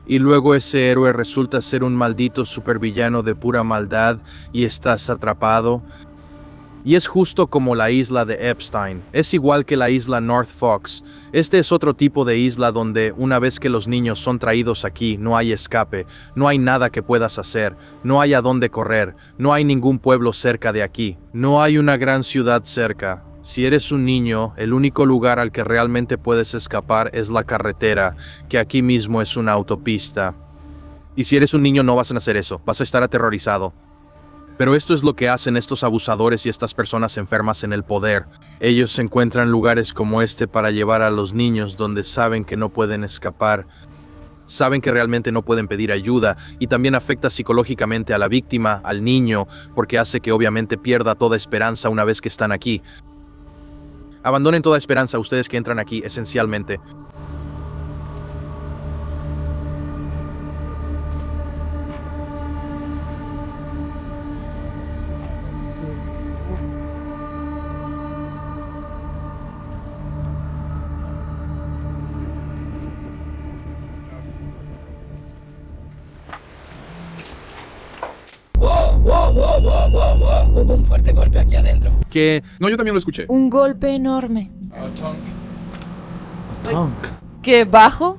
Y luego ese héroe resulta ser un maldito supervillano de pura maldad y estás atrapado. Y es justo como la isla de Epstein, es igual que la isla North Fox. Este es otro tipo de isla donde una vez que los niños son traídos aquí, no hay escape, no hay nada que puedas hacer, no hay a dónde correr, no hay ningún pueblo cerca de aquí, no hay una gran ciudad cerca. Si eres un niño, el único lugar al que realmente puedes escapar es la carretera, que aquí mismo es una autopista. Y si eres un niño no vas a hacer eso, vas a estar aterrorizado. Pero esto es lo que hacen estos abusadores y estas personas enfermas en el poder. Ellos encuentran lugares como este para llevar a los niños donde saben que no pueden escapar. Saben que realmente no pueden pedir ayuda y también afecta psicológicamente a la víctima, al niño, porque hace que obviamente pierda toda esperanza una vez que están aquí. Abandonen toda esperanza ustedes que entran aquí, esencialmente. Hubo un fuerte golpe aquí adentro. ¿Qué? No, yo también lo escuché. Un golpe enorme. Tonk. ¿Qué bajo?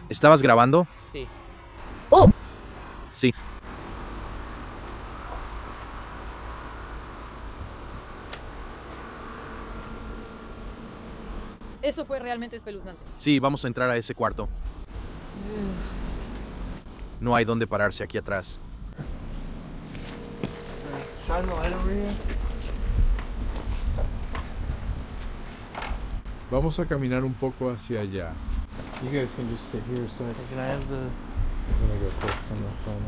¿Estabas grabando? Sí. ¡Oh! Sí. Eso fue realmente espeluznante. Sí, vamos a entrar a ese cuarto. No hay dónde pararse aquí atrás. Vamos a caminar un poco hacia allá. You guys can just sit here, so can I have the... I'm gonna go first on the phone.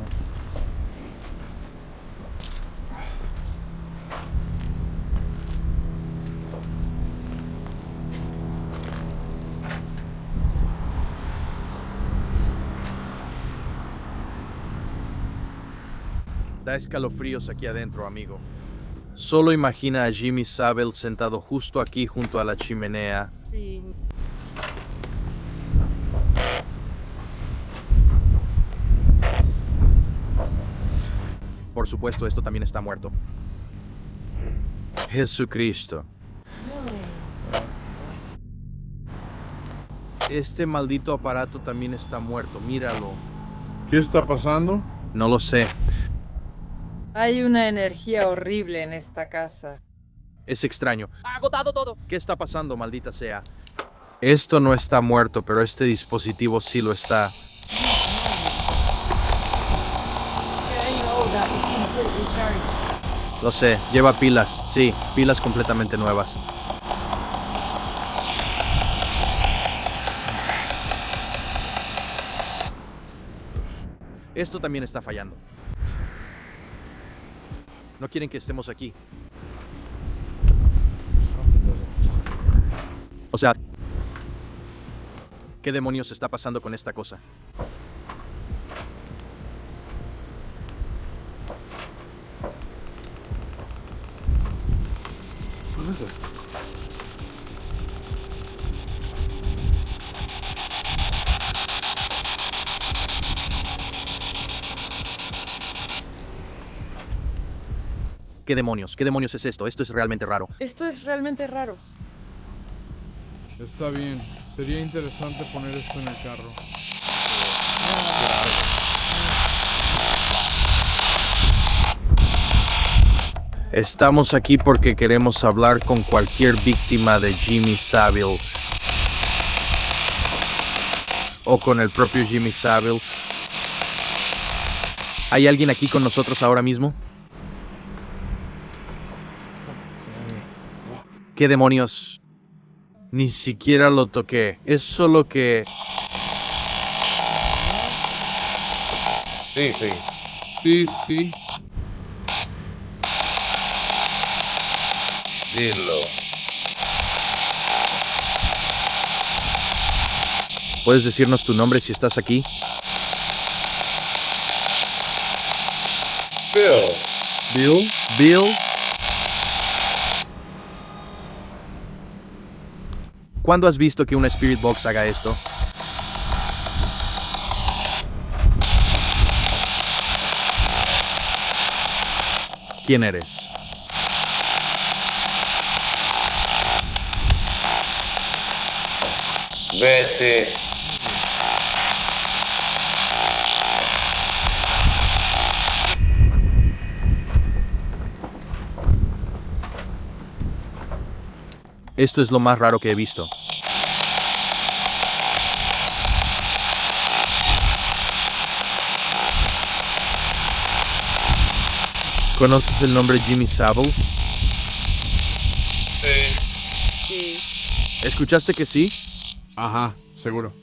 Da escalofríos aquí adentro, amigo. Solo imagina a Jimmy Savile sentado justo aquí junto a la chimenea. Sí. Por supuesto, esto también está muerto. Jesucristo. Este maldito aparato también está muerto, míralo. ¿Qué está pasando? No lo sé. Hay una energía horrible en esta casa. Es extraño. Ha agotado todo. ¿Qué está pasando, maldita sea? Esto no está muerto, pero este dispositivo sí lo está. Lo sé, lleva pilas, sí, pilas completamente nuevas. Esto también está fallando. No quieren que estemos aquí. O sea, ¿qué demonios está pasando con esta cosa? What is it? ¿Qué demonios? ¿Qué demonios es esto? Esto es realmente raro. Esto es realmente raro. Está bien. Sería interesante poner esto en el carro. Estamos aquí porque queremos hablar con cualquier víctima de Jimmy Savile. O con el propio Jimmy Savile. ¿Hay alguien aquí con nosotros ahora mismo? ¿Qué demonios? Ni siquiera lo toqué. Es solo que... Sí, sí. Sí, sí. Dilo. ¿Puedes decirnos tu nombre si estás aquí? Bill. Bill. Bill. ¿Cuándo has visto que una Spirit Box haga esto? ¿Quién eres? Vete. Esto es lo más raro que he visto. ¿Conoces el nombre Jimmy Savile? Sí. Sí. ¿Escuchaste que sí? Ajá, seguro.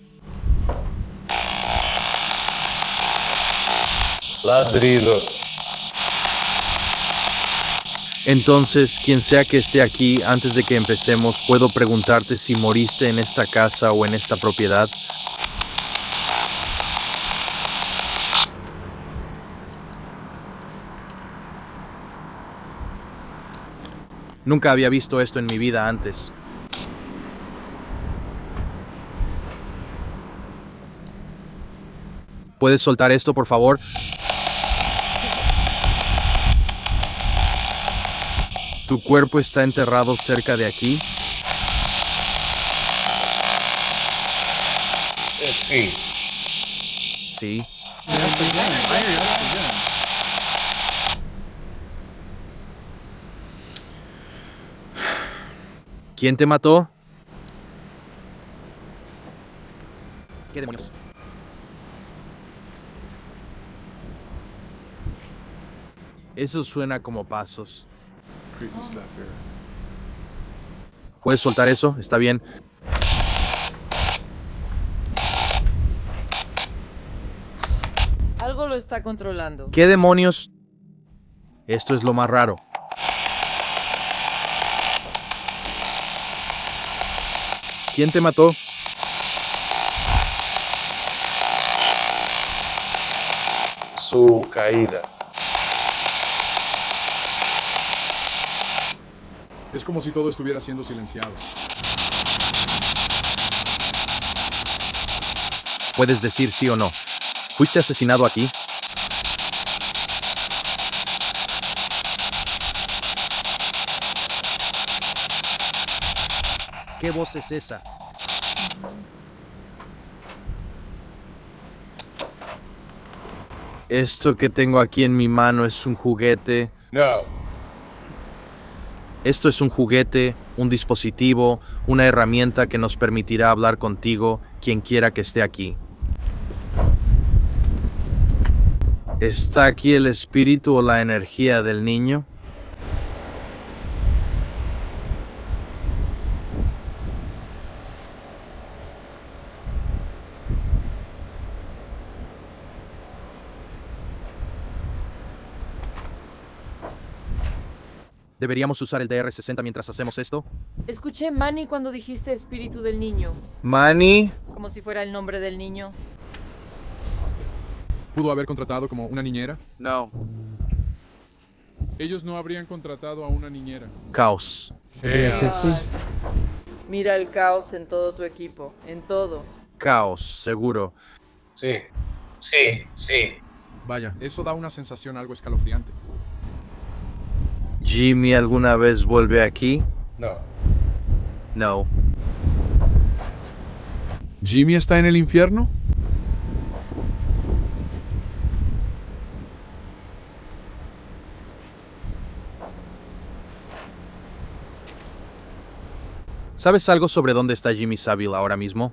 Ladridos. Entonces, quien sea que esté aquí, antes de que empecemos, ¿puedo preguntarte si moriste en esta casa o en esta propiedad? Nunca había visto esto en mi vida antes. ¿Puedes soltar esto, por favor? ¿Tu cuerpo está enterrado cerca de aquí? Sí. Sí. ¿Quién te mató? ¿Qué demonios? Eso suena como pasos. ¿Puedes soltar eso? Está bien. Algo lo está controlando. ¿Qué demonios? Esto es lo más raro. ¿Quién te mató? Su caída. Es como si todo estuviera siendo silenciado. Puedes decir sí o no. ¿Fuiste asesinado aquí? ¿Qué voz es esa? Esto que tengo aquí en mi mano es un juguete. No. Esto es un juguete, un dispositivo, una herramienta que nos permitirá hablar contigo, quien quiera que esté aquí. ¿Está aquí el espíritu o la energía del niño? ¿Deberíamos usar el DR-60 mientras hacemos esto? Escuché Manny cuando dijiste espíritu del niño. ¿Manny? Como si fuera el nombre del niño. ¿Pudo haber contratado como una niñera? No. Ellos no habrían contratado a una niñera. Caos. Mira el caos en todo tu equipo. En todo. Caos, seguro. Sí. Sí, sí. Vaya, eso da una sensación algo escalofriante. ¿Jimmy alguna vez vuelve aquí? No. No. ¿Jimmy está en el infierno? ¿Sabes algo sobre dónde está Jimmy Savile ahora mismo?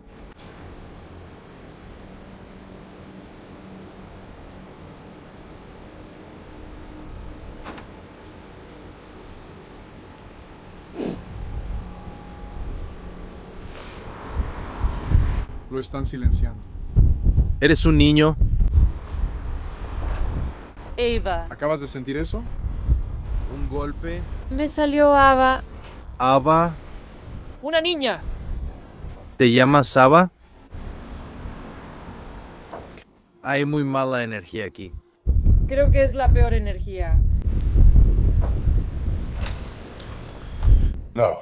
Lo están silenciando. ¿Eres un niño? Ava. ¿Acabas de sentir eso? ¿Un golpe? Me salió Ava. ¿Ava? Una niña. ¿Te llamas Ava? Hay muy mala energía aquí. Creo que es la peor energía. No.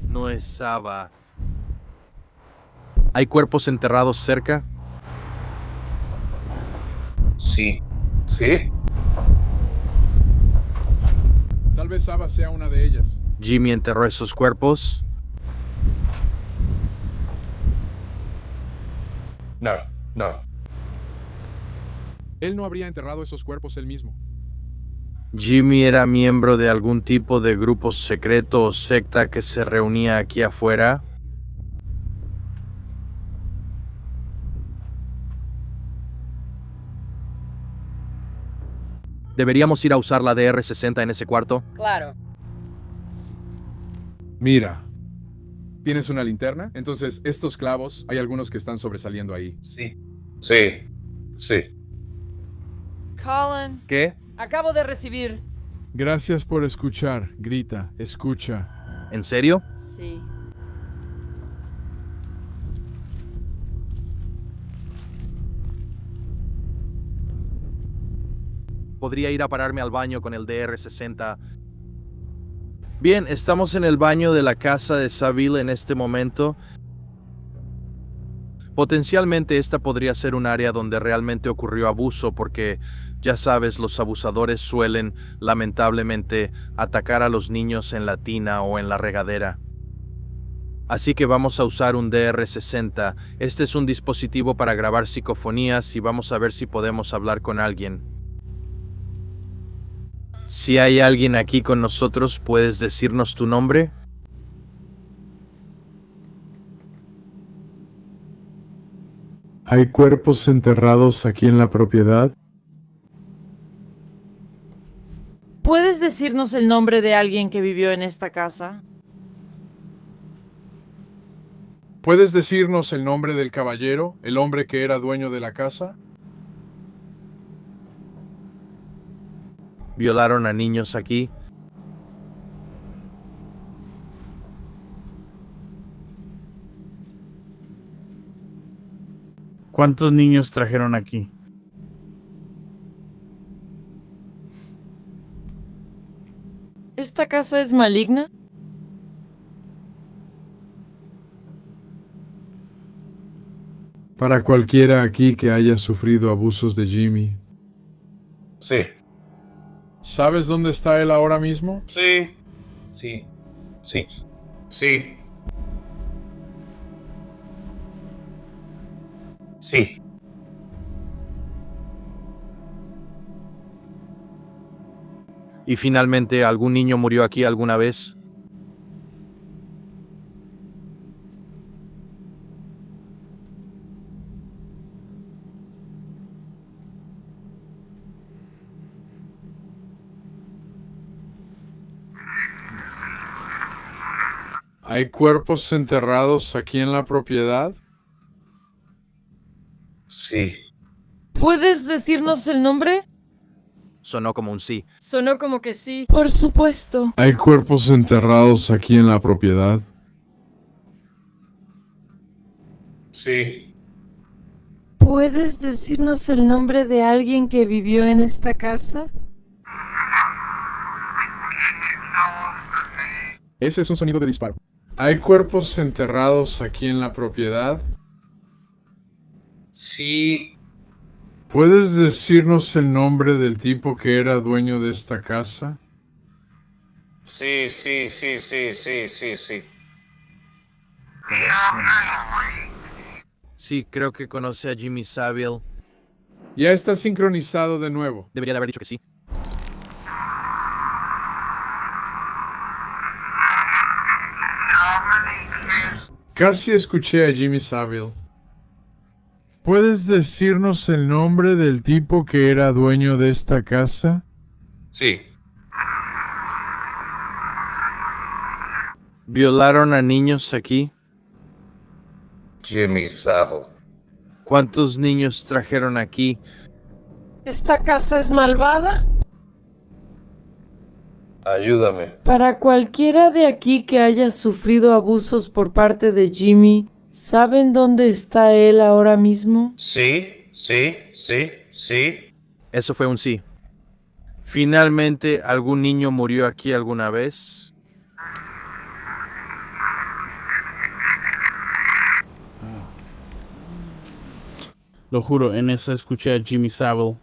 No es Ava. ¿Hay cuerpos enterrados cerca? Sí. Sí. Tal vez Saba sea una de ellas. ¿Jimmy enterró esos cuerpos? No, no. Él no habría enterrado esos cuerpos él mismo. ¿Jimmy era miembro de algún tipo de grupo secreto o secta que se reunía aquí afuera? ¿Deberíamos ir a usar la DR-60 en ese cuarto? Claro. Mira. ¿Tienes una linterna? Entonces, estos clavos, hay algunos que están sobresaliendo ahí. Sí. Sí. Sí. Colin, ¿Qué? acabo de recibir. Gracias por escuchar. Grita, escucha. ¿En serio? Sí. Podría ir a pararme al baño con el DR-60. Bien, estamos en el baño de la casa de Saville en este momento. Potencialmente esta podría ser un área donde realmente ocurrió abuso porque, ya sabes, los abusadores suelen, lamentablemente, atacar a los niños en la tina o en la regadera. Así que vamos a usar un DR-60. Este es un dispositivo para grabar psicofonías y vamos a ver si podemos hablar con alguien. Si hay alguien aquí con nosotros, ¿puedes decirnos tu nombre? ¿Hay cuerpos enterrados aquí en la propiedad? ¿Puedes decirnos el nombre de alguien que vivió en esta casa? ¿Puedes decirnos el nombre del caballero, el hombre que era dueño de la casa? ¿Violaron a niños aquí? ¿Cuántos niños trajeron aquí? ¿Esta casa es maligna? Para cualquiera aquí que haya sufrido abusos de Jimmy. Sí. ¿Sabes dónde está él ahora mismo? Sí. Sí. Sí. Sí. Sí. Y finalmente, ¿algún niño murió aquí alguna vez? ¿Hay cuerpos enterrados aquí en la propiedad? Sí. ¿Puedes decirnos el nombre? Sonó como un sí. Sonó como que sí. Por supuesto. ¿Hay cuerpos enterrados aquí en la propiedad? Sí. ¿Puedes decirnos el nombre de alguien que vivió en esta casa? Ese es un sonido de disparo. ¿Hay cuerpos enterrados aquí en la propiedad? Sí. ¿Puedes decirnos el nombre del tipo que era dueño de esta casa? Sí, sí, sí, sí, sí, sí, sí. Sí, creo que conoce a Jimmy Saville. Ya está sincronizado de nuevo. Debería de haber dicho que sí. Casi escuché a Jimmy Saville. ¿Puedes decirnos el nombre del tipo que era dueño de esta casa? Sí. ¿Violaron a niños aquí? Jimmy Saville. ¿Cuántos niños trajeron aquí? ¿Esta casa es malvada? Ayúdame. Para cualquiera de aquí que haya sufrido abusos por parte de Jimmy, ¿saben dónde está él ahora mismo? Sí, sí, sí, sí. Eso fue un sí. Finalmente, ¿algún niño murió aquí alguna vez? Lo juro, en eso escuché a Jimmy Saville.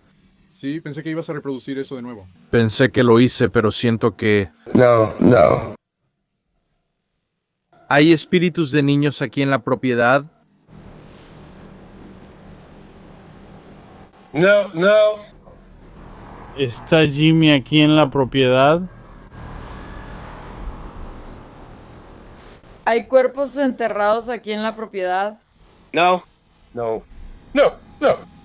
Sí, pensé que ibas a reproducir eso de nuevo. Pensé que lo hice, pero siento que... No, no. ¿Hay espíritus de niños aquí en la propiedad? No, no. ¿Está Jimmy aquí en la propiedad? ¿Hay cuerpos enterrados aquí en la propiedad? No. No. No, no.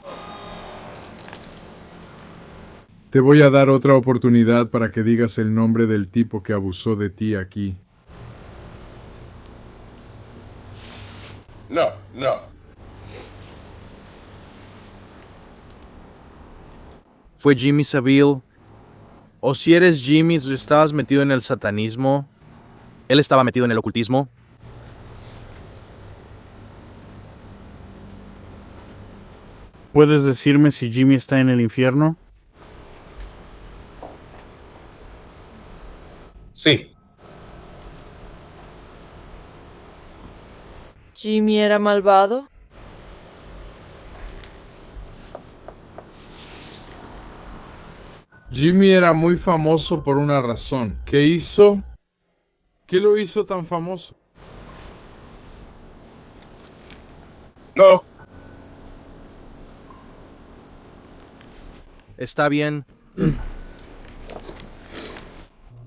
Te voy a dar otra oportunidad para que digas el nombre del tipo que abusó de ti aquí. No, no. fue Jimmy Savile. O si eres Jimmy, tú estabas metido en el satanismo. Él estaba metido en el ocultismo. ¿Puedes decirme si Jimmy está en el infierno? Sí. ¿Jimmy era malvado? Jimmy era muy famoso por una razón. ¿Qué hizo? ¿Qué lo hizo tan famoso? No. Está bien.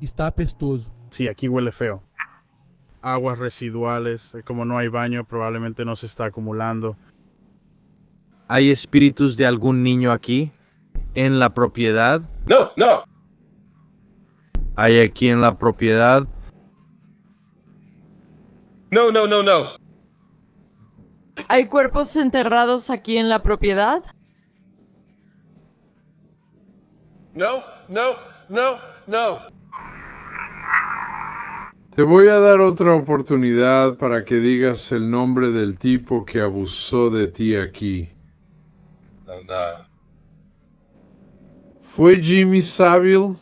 Está apestoso. Sí, aquí huele feo. Aguas residuales, como no hay baño, probablemente no se está acumulando. ¿Hay espíritus de algún niño aquí? ¿En la propiedad? No, no. ¿Hay aquí en la propiedad? No, no, no, no. ¿Hay cuerpos enterrados aquí en la propiedad? No, no, no, no. Te voy a dar otra oportunidad para que digas el nombre del tipo que abusó de ti aquí. No. ¿Fue Jimmy Savile?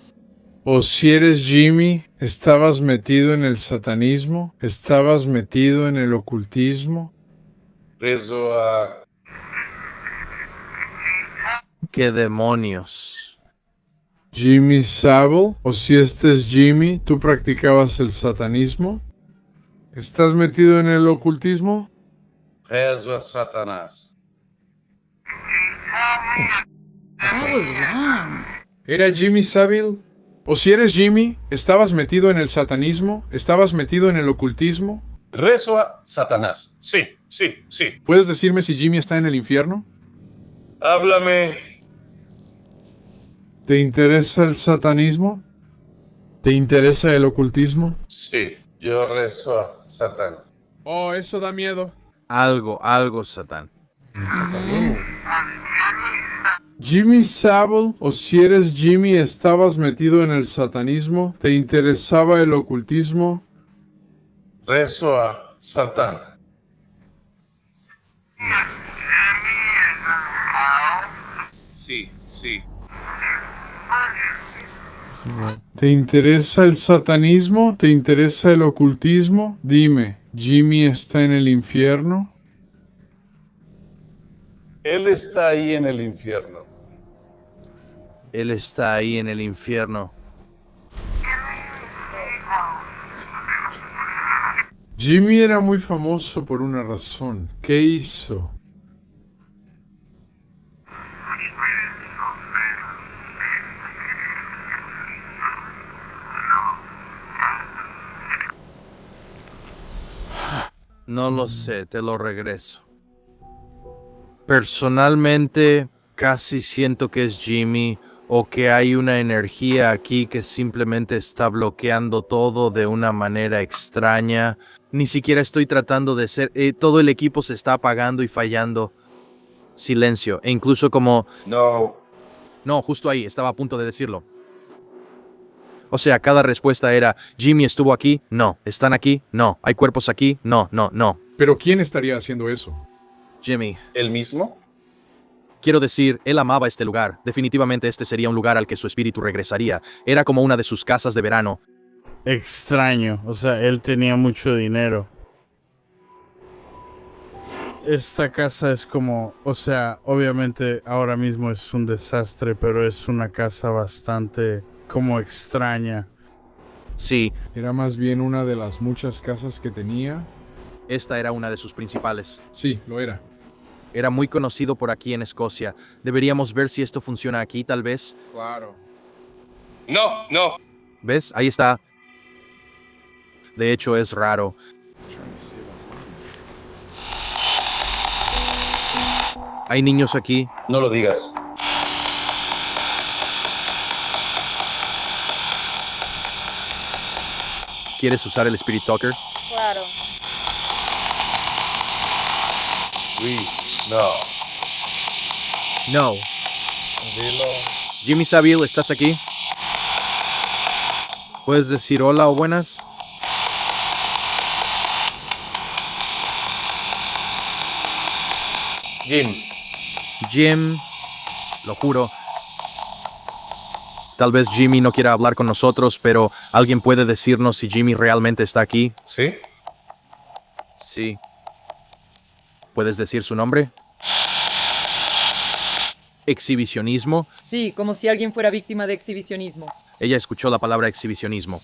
¿O si eres Jimmy, estabas metido en el satanismo? ¿Estabas metido en el ocultismo? Rezo a... ¿Qué demonios? Jimmy Savile, o si este es Jimmy, ¿tú practicabas el satanismo? ¿Estás metido en el ocultismo? Rezo a Satanás. ¿Era Jimmy Savile? ¿O si eres Jimmy, estabas metido en el satanismo? ¿Estabas metido en el ocultismo? Rezo a Satanás. Sí, sí, sí. ¿Puedes decirme si Jimmy está en el infierno? Háblame. ¿Te interesa el satanismo? ¿Te interesa el ocultismo? Sí, yo rezo a Satán. Oh, eso da miedo. Algo, Satán. Jimmy Savile, o si eres Jimmy, estabas metido en el satanismo, ¿te interesaba el ocultismo? Rezo a Satán. Sí, sí. ¿Te interesa el satanismo? ¿Te interesa el ocultismo? Dime, ¿Jimmy está en el infierno? Él está ahí en el infierno. Él está ahí en el infierno. Jimmy era muy famoso por una razón. ¿Qué hizo? No lo sé, te lo regreso. Personalmente, casi siento que es Jimmy o que hay una energía aquí que simplemente está bloqueando todo de una manera extraña. Ni siquiera estoy tratando de ser... todo el equipo se está apagando y fallando. Silencio. E incluso como... No. No, justo ahí, estaba a punto de decirlo. O sea, cada respuesta era, Jimmy estuvo aquí, no. ¿Están aquí? No. ¿Hay cuerpos aquí? No, no, no. ¿Pero quién estaría haciendo eso? Jimmy. ¿El mismo? Quiero decir, él amaba este lugar. Definitivamente este sería un lugar al que su espíritu regresaría. Era como una de sus casas de verano. Extraño, o sea, él tenía mucho dinero. Esta casa es como, o sea, obviamente ahora mismo es un desastre, pero es una casa bastante como extraña. Sí. Era más bien una de las muchas casas que tenía. Esta era una de sus principales. Sí, lo era. Era muy conocido por aquí en Escocia. Deberíamos ver si esto funciona aquí, tal vez. Claro. No, no. ¿Ves? Ahí está. De hecho, es raro. ¿Hay niños aquí? No lo digas. ¿Quieres usar el Spirit Talker? Claro. Sí, no. No. Dilo. Jimmy Savile, ¿estás aquí? ¿Puedes decir hola o buenas? Jim, lo juro. Tal vez Jimmy no quiera hablar con nosotros, pero ¿alguien puede decirnos si Jimmy realmente está aquí? ¿Sí? Sí. ¿Puedes decir su nombre? ¿Exhibicionismo? Sí, como si alguien fuera víctima de exhibicionismo. Ella escuchó la palabra exhibicionismo.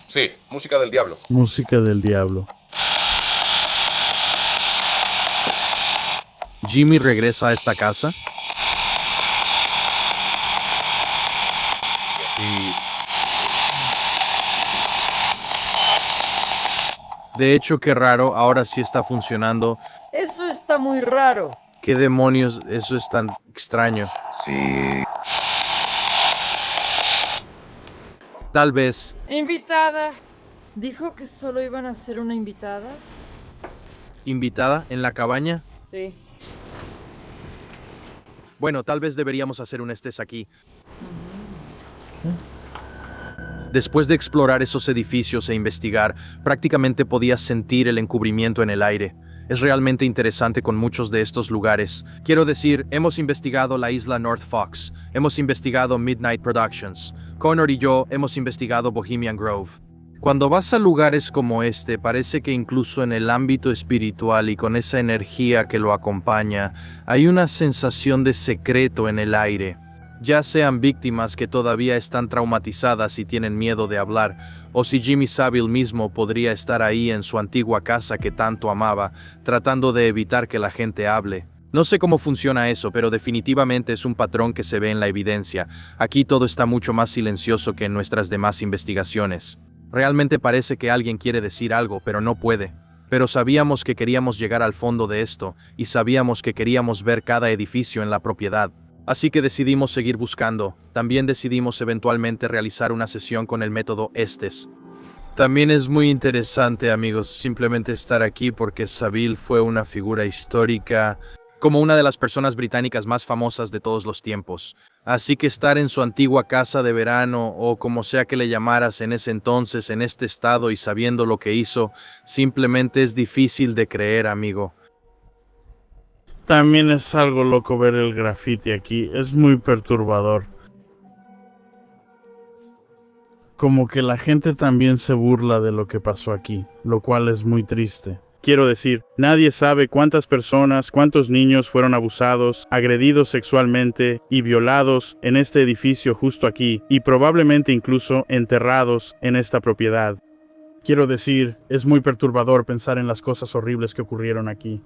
Sí, música del diablo. Música del diablo. ¿Jimmy regresa a esta casa? De hecho, qué raro, ahora sí está funcionando. Eso está muy raro. ¿Qué demonios? Eso es tan extraño. Sí. Tal vez. Invitada. ¿Dijo que solo iban a ser una invitada? ¿Invitada en la cabaña? Sí. Bueno, tal vez deberíamos hacer un estés aquí. Después de explorar esos edificios e investigar, prácticamente podías sentir el encubrimiento en el aire. Es realmente interesante con muchos de estos lugares. Quiero decir, hemos investigado la isla North Fox, hemos investigado Midnight Productions. Connor y yo hemos investigado Bohemian Grove. Cuando vas a lugares como este, parece que incluso en el ámbito espiritual y con esa energía que lo acompaña, hay una sensación de secreto en el aire. Ya sean víctimas que todavía están traumatizadas y tienen miedo de hablar, o si Jimmy Savile mismo podría estar ahí en su antigua casa que tanto amaba, tratando de evitar que la gente hable. No sé cómo funciona eso, pero definitivamente es un patrón que se ve en la evidencia. Aquí todo está mucho más silencioso que en nuestras demás investigaciones. Realmente parece que alguien quiere decir algo, pero no puede. Pero sabíamos que queríamos llegar al fondo de esto, y sabíamos que queríamos ver cada edificio en la propiedad. Así que decidimos seguir buscando. También decidimos eventualmente realizar una sesión con el método Estes. También es muy interesante, amigos, simplemente estar aquí porque Savile fue una figura histórica, como una de las personas británicas más famosas de todos los tiempos. Así que estar en su antigua casa de verano, o como sea que le llamaras en ese entonces, en este estado y sabiendo lo que hizo, simplemente es difícil de creer, amigo. También es algo loco ver el graffiti aquí, es muy perturbador. Como que la gente también se burla de lo que pasó aquí, lo cual es muy triste. Quiero decir, nadie sabe cuántas personas, cuántos niños fueron abusados, agredidos sexualmente y violados en este edificio justo aquí, y probablemente incluso enterrados en esta propiedad. Quiero decir, es muy perturbador pensar en las cosas horribles que ocurrieron aquí.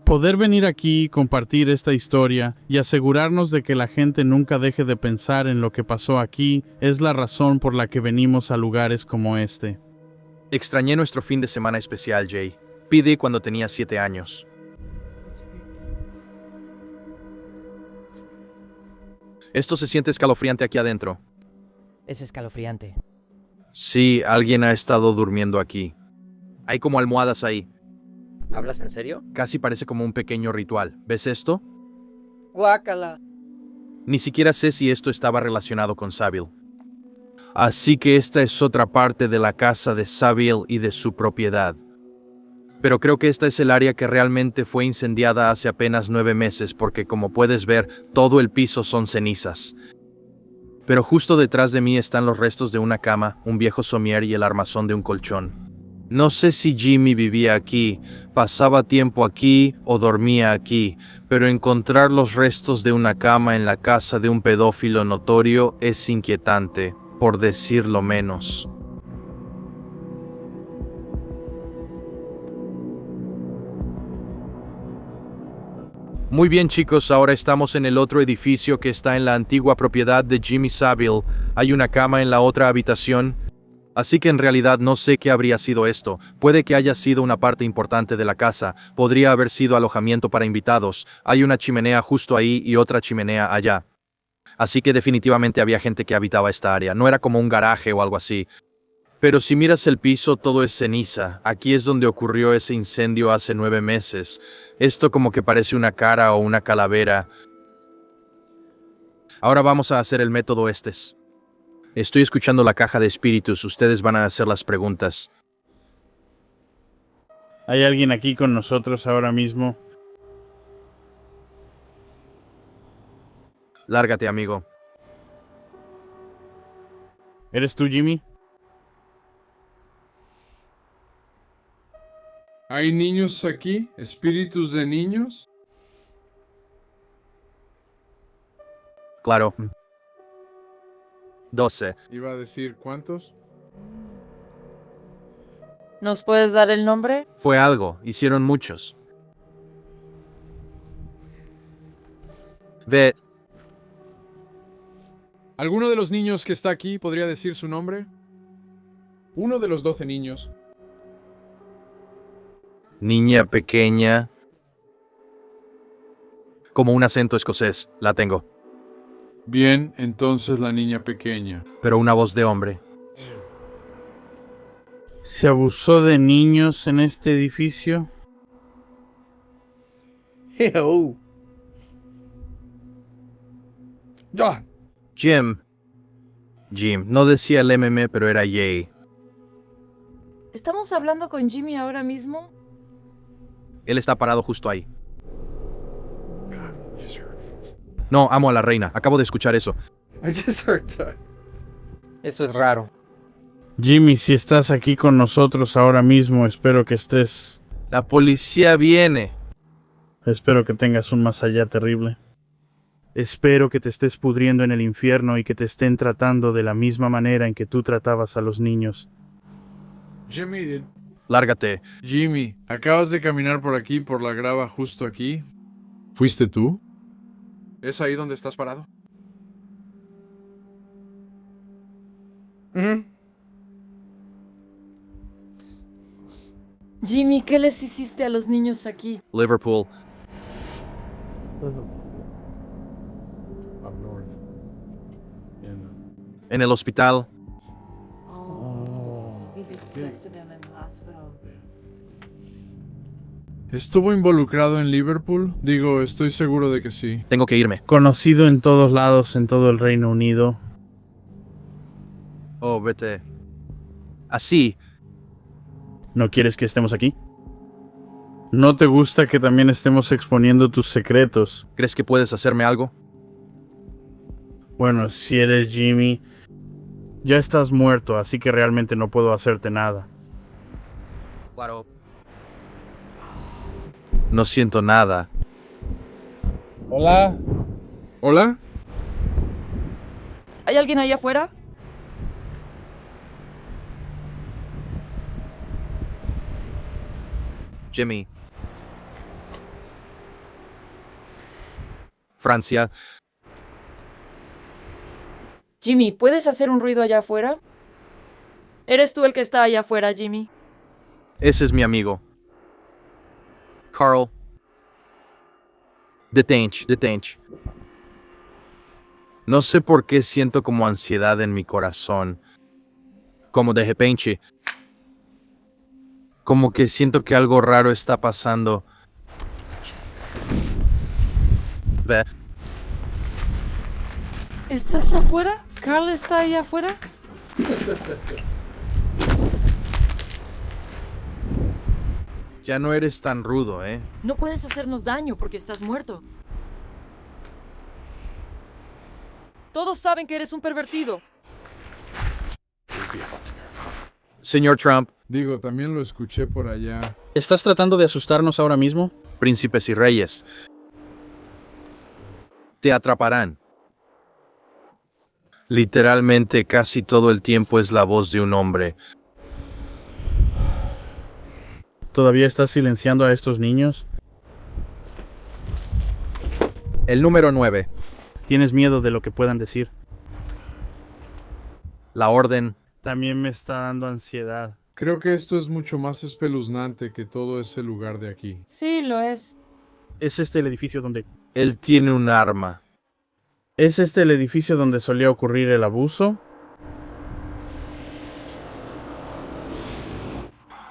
Poder venir aquí, compartir esta historia y asegurarnos de que la gente nunca deje de pensar en lo que pasó aquí es la razón por la que venimos a lugares como este. Extrañé nuestro fin de semana especial, Jay. Pide cuando tenía 7 años. Esto se siente escalofriante aquí adentro. Es escalofriante. Sí, alguien ha estado durmiendo aquí. Hay como almohadas ahí. ¿Hablas en serio? Casi parece como un pequeño ritual. ¿Ves esto? Guácala. Ni siquiera sé si esto estaba relacionado con Savile. Así que esta es otra parte de la casa de Savile y de su propiedad. Pero creo que esta es el área que realmente fue incendiada hace apenas 9 meses porque, como puedes ver, todo el piso son cenizas. Pero justo detrás de mí están los restos de una cama, un viejo somier y el armazón de un colchón. No sé si Jimmy vivía aquí, pasaba tiempo aquí o dormía aquí, pero encontrar los restos de una cama en la casa de un pedófilo notorio es inquietante, por decirlo menos. Muy bien, chicos, ahora estamos en el otro edificio que está en la antigua propiedad de Jimmy Savile. Hay una cama en la otra habitación. Así que en realidad no sé qué habría sido esto. Puede que haya sido una parte importante de la casa. Podría haber sido alojamiento para invitados. Hay una chimenea justo ahí y otra chimenea allá. Así que definitivamente había gente que habitaba esta área. No era como un garaje o algo así. Pero si miras el piso, todo es ceniza. Aquí es donde ocurrió ese incendio hace 9 meses. Esto como que parece una cara o una calavera. Ahora vamos a hacer el método Estes. Estoy escuchando la caja de espíritus. Ustedes van a hacer las preguntas. ¿Hay alguien aquí con nosotros ahora mismo? Lárgate, amigo. ¿Eres tú, Jimmy? ¿Hay niños aquí? ¿Espíritus de niños? Claro. 12. Iba a decir, ¿cuántos? ¿Nos puedes dar el nombre? Fue algo. Hicieron muchos. Ve. ¿Alguno de los niños que está aquí podría decir su nombre? Uno de los 12 niños. Niña pequeña. Como un acento escocés. La tengo. Bien, entonces la niña pequeña. Pero una voz de hombre. ¿Se abusó de niños en este edificio? Jim. No decía el MM, pero era Jay. ¿Estamos hablando con Jimmy ahora mismo? Él está parado justo ahí. No, amo a la reina. Acabo de escuchar eso. Eso es raro. Jimmy, si estás aquí con nosotros ahora mismo, espero que estés... La policía viene. Espero que tengas un más allá terrible. Espero que te estés pudriendo en el infierno y que te estén tratando de la misma manera en que tú tratabas a los niños. Jimmy, Lárgate. Jimmy, acabas de caminar por aquí, por la grava justo aquí. ¿Fuiste tú? ¿Es ahí donde estás parado? Jimmy, ¿qué les hiciste a los niños aquí? Liverpool. En el hospital. ¿Estuvo involucrado en Liverpool? Digo, estoy seguro de que sí. Tengo que irme. Conocido en todos lados, en todo el Reino Unido. Oh, vete. Así. ¿No quieres que estemos aquí? ¿No te gusta que también estemos exponiendo tus secretos? ¿Crees que puedes hacerme algo? Bueno, si eres Jimmy, ya estás muerto, así que realmente no puedo hacerte nada. Claro. No siento nada. Hola. ¿Hola? ¿Hay alguien ahí afuera? Jimmy. Francia. Jimmy, ¿puedes hacer un ruido allá afuera? ¿Eres tú el que está allá afuera, Jimmy? Ese es mi amigo. Carl. Detench. No sé por qué siento como ansiedad en mi corazón. Como de repente. Como que siento que algo raro está pasando. Ve. ¿Estás afuera? ¿Carl está ahí afuera? Ya no eres tan rudo, ¿eh? No puedes hacernos daño porque estás muerto. Todos saben que eres un pervertido. Señor Trump. Digo, también lo escuché por allá. ¿Estás tratando de asustarnos ahora mismo? Príncipes y reyes. Te atraparán. Literalmente casi todo el tiempo es la voz de un hombre. ¿Todavía estás silenciando a estos niños? El número 9. ¿Tienes miedo de lo que puedan decir? La orden. También me está dando ansiedad. Creo que esto es mucho más espeluznante que todo ese lugar de aquí. Sí, lo es. ¿Es este el edificio donde... Él tiene un arma. ¿Es este el edificio donde solía ocurrir el abuso?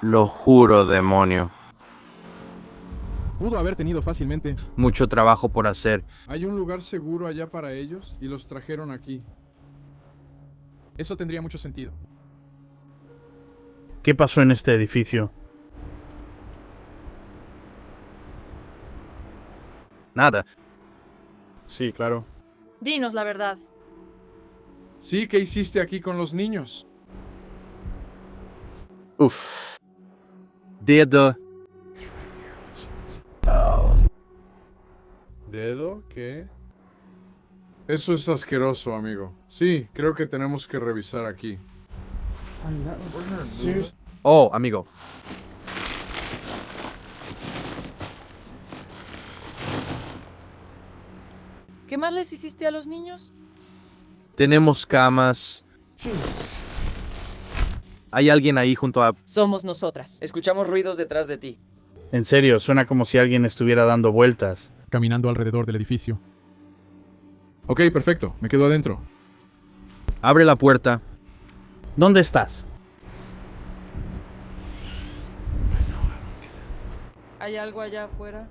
Lo juro, demonio. Pudo haber tenido fácilmente. Mucho trabajo por hacer. Hay un lugar seguro allá para ellos y los trajeron aquí. Eso tendría mucho sentido. ¿Qué pasó en este edificio? Nada. Sí, claro. Dinos la verdad. Sí, ¿qué hiciste aquí con los niños? Uf. Dedo. ¿Dedo? ¿Qué? Eso es asqueroso, amigo. Sí, creo que tenemos que revisar aquí. Sí. Oh, amigo. ¿Qué más les hiciste a los niños? Tenemos camas. Hay alguien ahí junto a... Somos nosotras. Escuchamos ruidos detrás de ti. En serio, suena como si alguien estuviera dando vueltas. Caminando alrededor del edificio. Ok, perfecto. Me quedo adentro. Abre la puerta. ¿Dónde estás? ¿Hay algo allá afuera?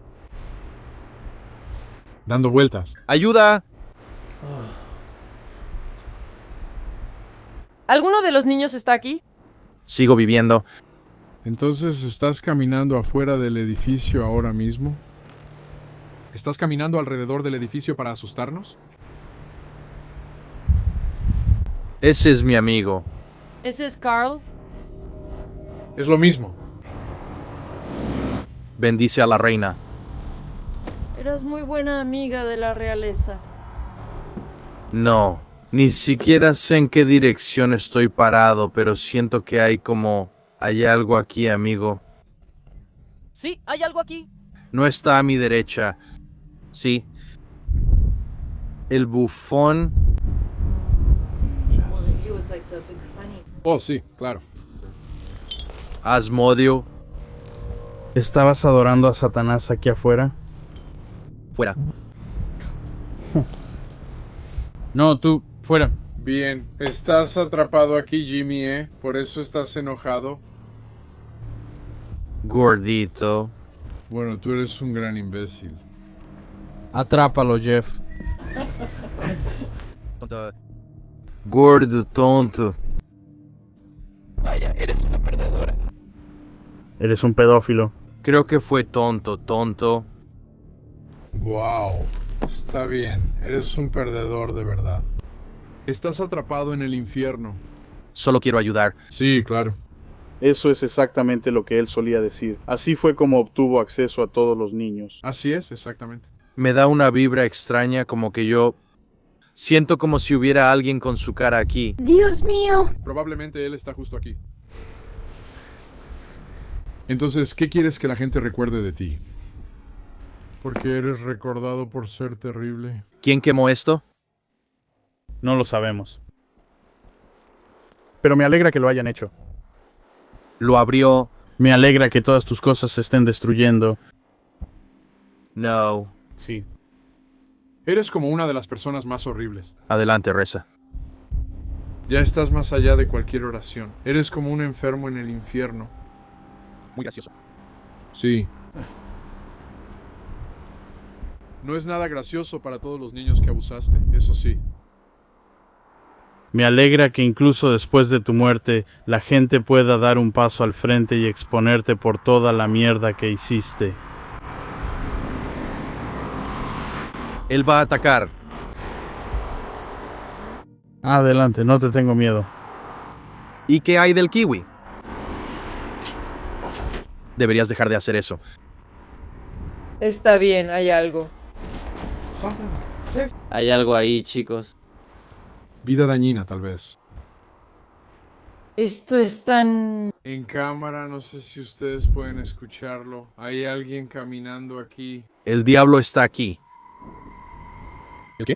Dando vueltas. ¡Ayuda! ¿Alguno de los niños está aquí? Sigo viviendo. Entonces, ¿estás caminando afuera del edificio ahora mismo? ¿Estás caminando alrededor del edificio para asustarnos? Ese es mi amigo. ¿Ese es Carl? Es lo mismo. Bendice a la reina. Eras muy buena amiga de la realeza. No, ni siquiera sé en qué dirección estoy parado, pero siento que hay algo aquí, amigo. Sí, hay algo aquí. No está a mi derecha. Sí. El bufón. Oh, sí, claro. Asmodio. ¿Estabas adorando a Satanás aquí afuera? Fuera. No, tú, fuera. Bien, estás atrapado aquí, Jimmy, ¿eh? Por eso estás enojado. Gordito. Bueno, tú eres un gran imbécil. Atrápalo, Jeff. Gordo tonto. Vaya, eres una perdedora. Eres un pedófilo. Creo que fue tonto. Wow, está bien. Eres un perdedor de verdad. Estás atrapado en el infierno. Solo quiero ayudar. Sí, claro. Eso es exactamente lo que él solía decir. Así fue como obtuvo acceso a todos los niños. Así es, exactamente. Me da una vibra extraña, como que yo siento como si hubiera alguien con su cara aquí. Dios mío. Probablemente él está justo aquí. Entonces, ¿qué quieres que la gente recuerde de ti? Porque eres recordado por ser terrible. ¿Quién quemó esto? No lo sabemos. Pero me alegra que lo hayan hecho. Lo abrió. Me alegra que todas tus cosas se estén destruyendo. No. Sí. Eres como una de las personas más horribles. Adelante, reza. Ya estás más allá de cualquier oración. Eres como un enfermo en el infierno. Muy gracioso. Sí. No es nada gracioso para todos los niños que abusaste, eso sí. Me alegra que incluso después de tu muerte, la gente pueda dar un paso al frente y exponerte por toda la mierda que hiciste. Él va a atacar. Adelante, no te tengo miedo. ¿Y qué hay del kiwi? Deberías dejar de hacer eso. Está bien, hay algo. Hay algo ahí, chicos. Vida dañina, tal vez. Esto es tan... En cámara, no sé si ustedes pueden escucharlo. Hay alguien caminando aquí. El diablo está aquí. ¿El qué?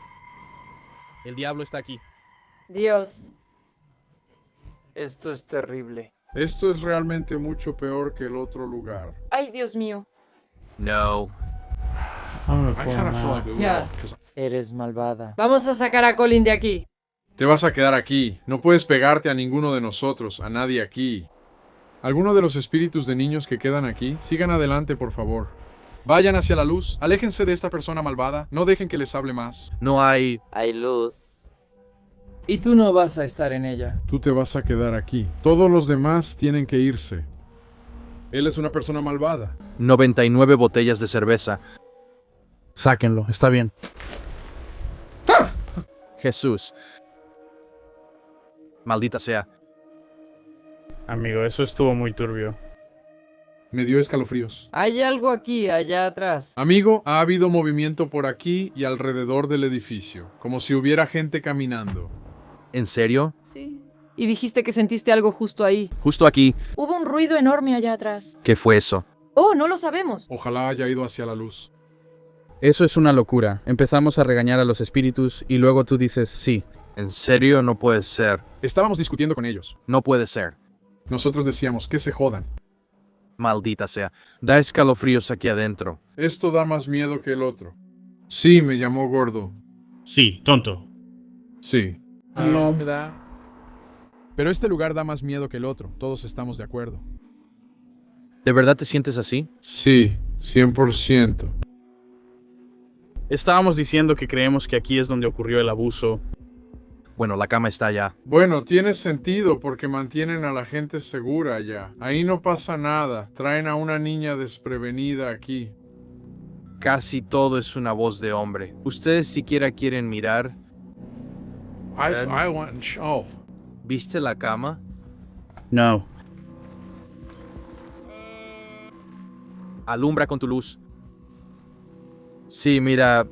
El diablo está aquí. Dios. Esto es terrible. Esto es realmente mucho peor que el otro lugar. Ay, Dios mío. No. Ya. Eres malvada. Vamos a sacar a Colin de aquí. Te vas a quedar aquí. No puedes pegarte a ninguno de nosotros, a nadie aquí. Alguno de los espíritus de niños que quedan aquí, sigan adelante, por favor. Vayan hacia la luz, aléjense de esta persona malvada, no dejen que les hable más. No hay... Hay luz. Y tú no vas a estar en ella. Tú te vas a quedar aquí. Todos los demás tienen que irse. Él es una persona malvada. 99 botellas de cerveza. Sáquenlo, está bien. Jesús. Maldita sea. Amigo, eso estuvo muy turbio. Me dio escalofríos. Hay algo aquí, allá atrás. Amigo, ha habido movimiento por aquí y alrededor del edificio, como si hubiera gente caminando. ¿En serio? Sí. Y dijiste que sentiste algo justo ahí. Justo aquí. Hubo un ruido enorme allá atrás. ¿Qué fue eso? Oh, no lo sabemos. Ojalá haya ido hacia la luz. Eso es una locura. Empezamos a regañar a los espíritus y luego tú dices sí. ¿En serio? No puede ser. Estábamos discutiendo con ellos. No puede ser. Nosotros decíamos que se jodan. Maldita sea. Da escalofríos aquí adentro. Esto da más miedo que el otro. Sí, me llamó gordo. Sí, tonto. Sí. No me da. Pero este lugar da más miedo que el otro. Todos estamos de acuerdo. ¿De verdad te sientes así? Sí, 100%. Estábamos diciendo que creemos que aquí es donde ocurrió el abuso. Bueno, la cama está allá. Bueno, tiene sentido porque mantienen a la gente segura allá. Ahí no pasa nada. Traen a una niña desprevenida aquí. Casi todo es una voz de hombre. ¿Ustedes siquiera quieren mirar? I want to show. ¿Viste la cama? No. Alumbra con tu luz. Sí, mira,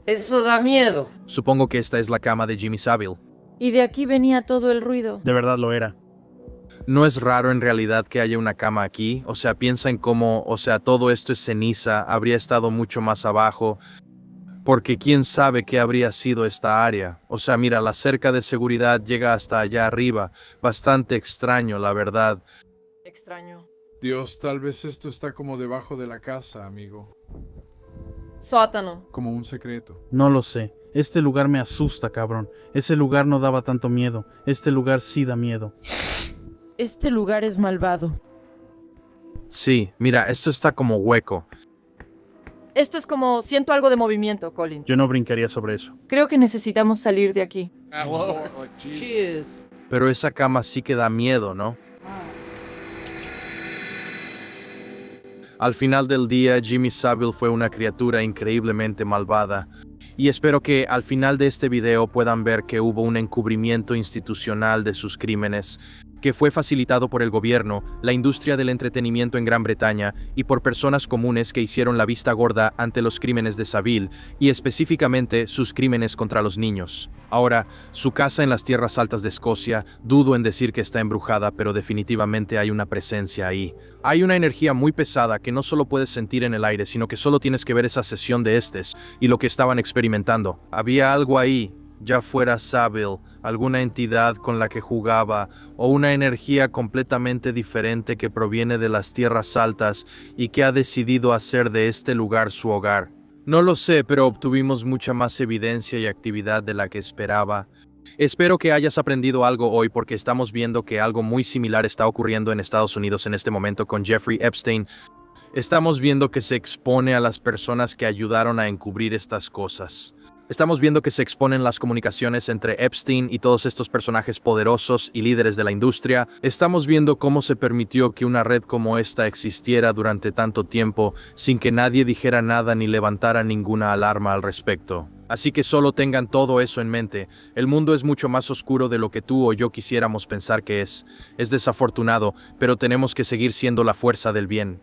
Eso da miedo. supongo que esta es la cama de Jimmy Savile. Y de aquí venía todo el ruido. De verdad lo era. No es raro en realidad que haya una cama aquí. O sea, piensa en cómo, todo esto es ceniza, habría estado mucho más abajo. Porque quién sabe qué habría sido esta área. O sea, mira, la cerca de seguridad llega hasta allá arriba. Bastante extraño, la verdad. Extraño. Dios, tal vez esto está como debajo de la casa, amigo. Sótano. Como un secreto. No lo sé. Este lugar me asusta, cabrón. Ese lugar no daba tanto miedo. Este lugar sí da miedo. Este lugar es malvado. Sí, mira, esto está como hueco. Esto es como siento algo de movimiento, Colin. Yo no brincaría sobre eso. Creo que necesitamos salir de aquí. Pero esa cama sí que da miedo, ¿no? Al final del día, Jimmy Savile fue una criatura increíblemente malvada. Y espero que al final de este video puedan ver que hubo un encubrimiento institucional de sus crímenes, que fue facilitado por el gobierno, la industria del entretenimiento en Gran Bretaña y por personas comunes que hicieron la vista gorda ante los crímenes de Savile y específicamente sus crímenes contra los niños. Ahora, su casa en las tierras altas de Escocia, dudo en decir que está embrujada, pero definitivamente hay una presencia ahí. Hay una energía muy pesada que no solo puedes sentir en el aire, sino que solo tienes que ver esa sesión de estos y lo que estaban experimentando. Había algo ahí, ya fuera Savile, alguna entidad con la que jugaba, o una energía completamente diferente que proviene de las tierras altas y que ha decidido hacer de este lugar su hogar. No lo sé, pero obtuvimos mucha más evidencia y actividad de la que esperaba. Espero que hayas aprendido algo hoy porque estamos viendo que algo muy similar está ocurriendo en Estados Unidos en este momento con Jeffrey Epstein. Estamos viendo que se expone a las personas que ayudaron a encubrir estas cosas. Estamos viendo que se exponen las comunicaciones entre Epstein y todos estos personajes poderosos y líderes de la industria. Estamos viendo cómo se permitió que una red como esta existiera durante tanto tiempo sin que nadie dijera nada ni levantara ninguna alarma al respecto. Así que solo tengan todo eso en mente. El mundo es mucho más oscuro de lo que tú o yo quisiéramos pensar que es. Es desafortunado, pero tenemos que seguir siendo la fuerza del bien.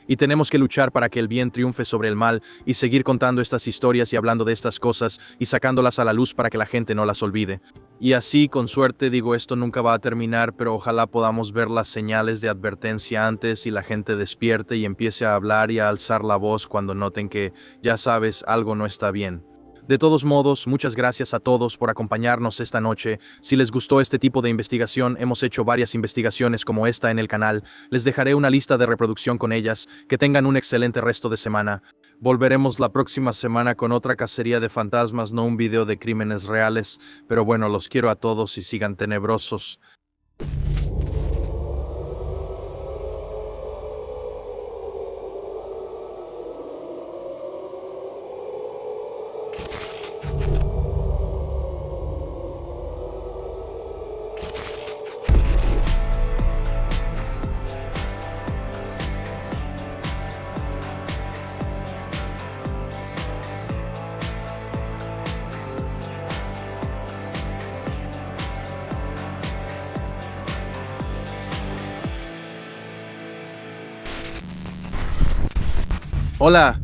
Y tenemos que luchar para que el bien triunfe sobre el mal y seguir contando estas historias y hablando de estas cosas y sacándolas a la luz para que la gente no las olvide. Y así, con suerte, digo, esto nunca va a terminar, pero ojalá podamos ver las señales de advertencia antes y la gente despierte y empiece a hablar y a alzar la voz cuando noten que, ya sabes, algo no está bien. De todos modos, muchas gracias a todos por acompañarnos esta noche. Si les gustó este tipo de investigación, hemos hecho varias investigaciones como esta en el canal. Les dejaré una lista de reproducción con ellas. Que tengan un excelente resto de semana. Volveremos la próxima semana con otra cacería de fantasmas, no un video de crímenes reales. Pero bueno, los quiero a todos y sigan tenebrosos. Hola,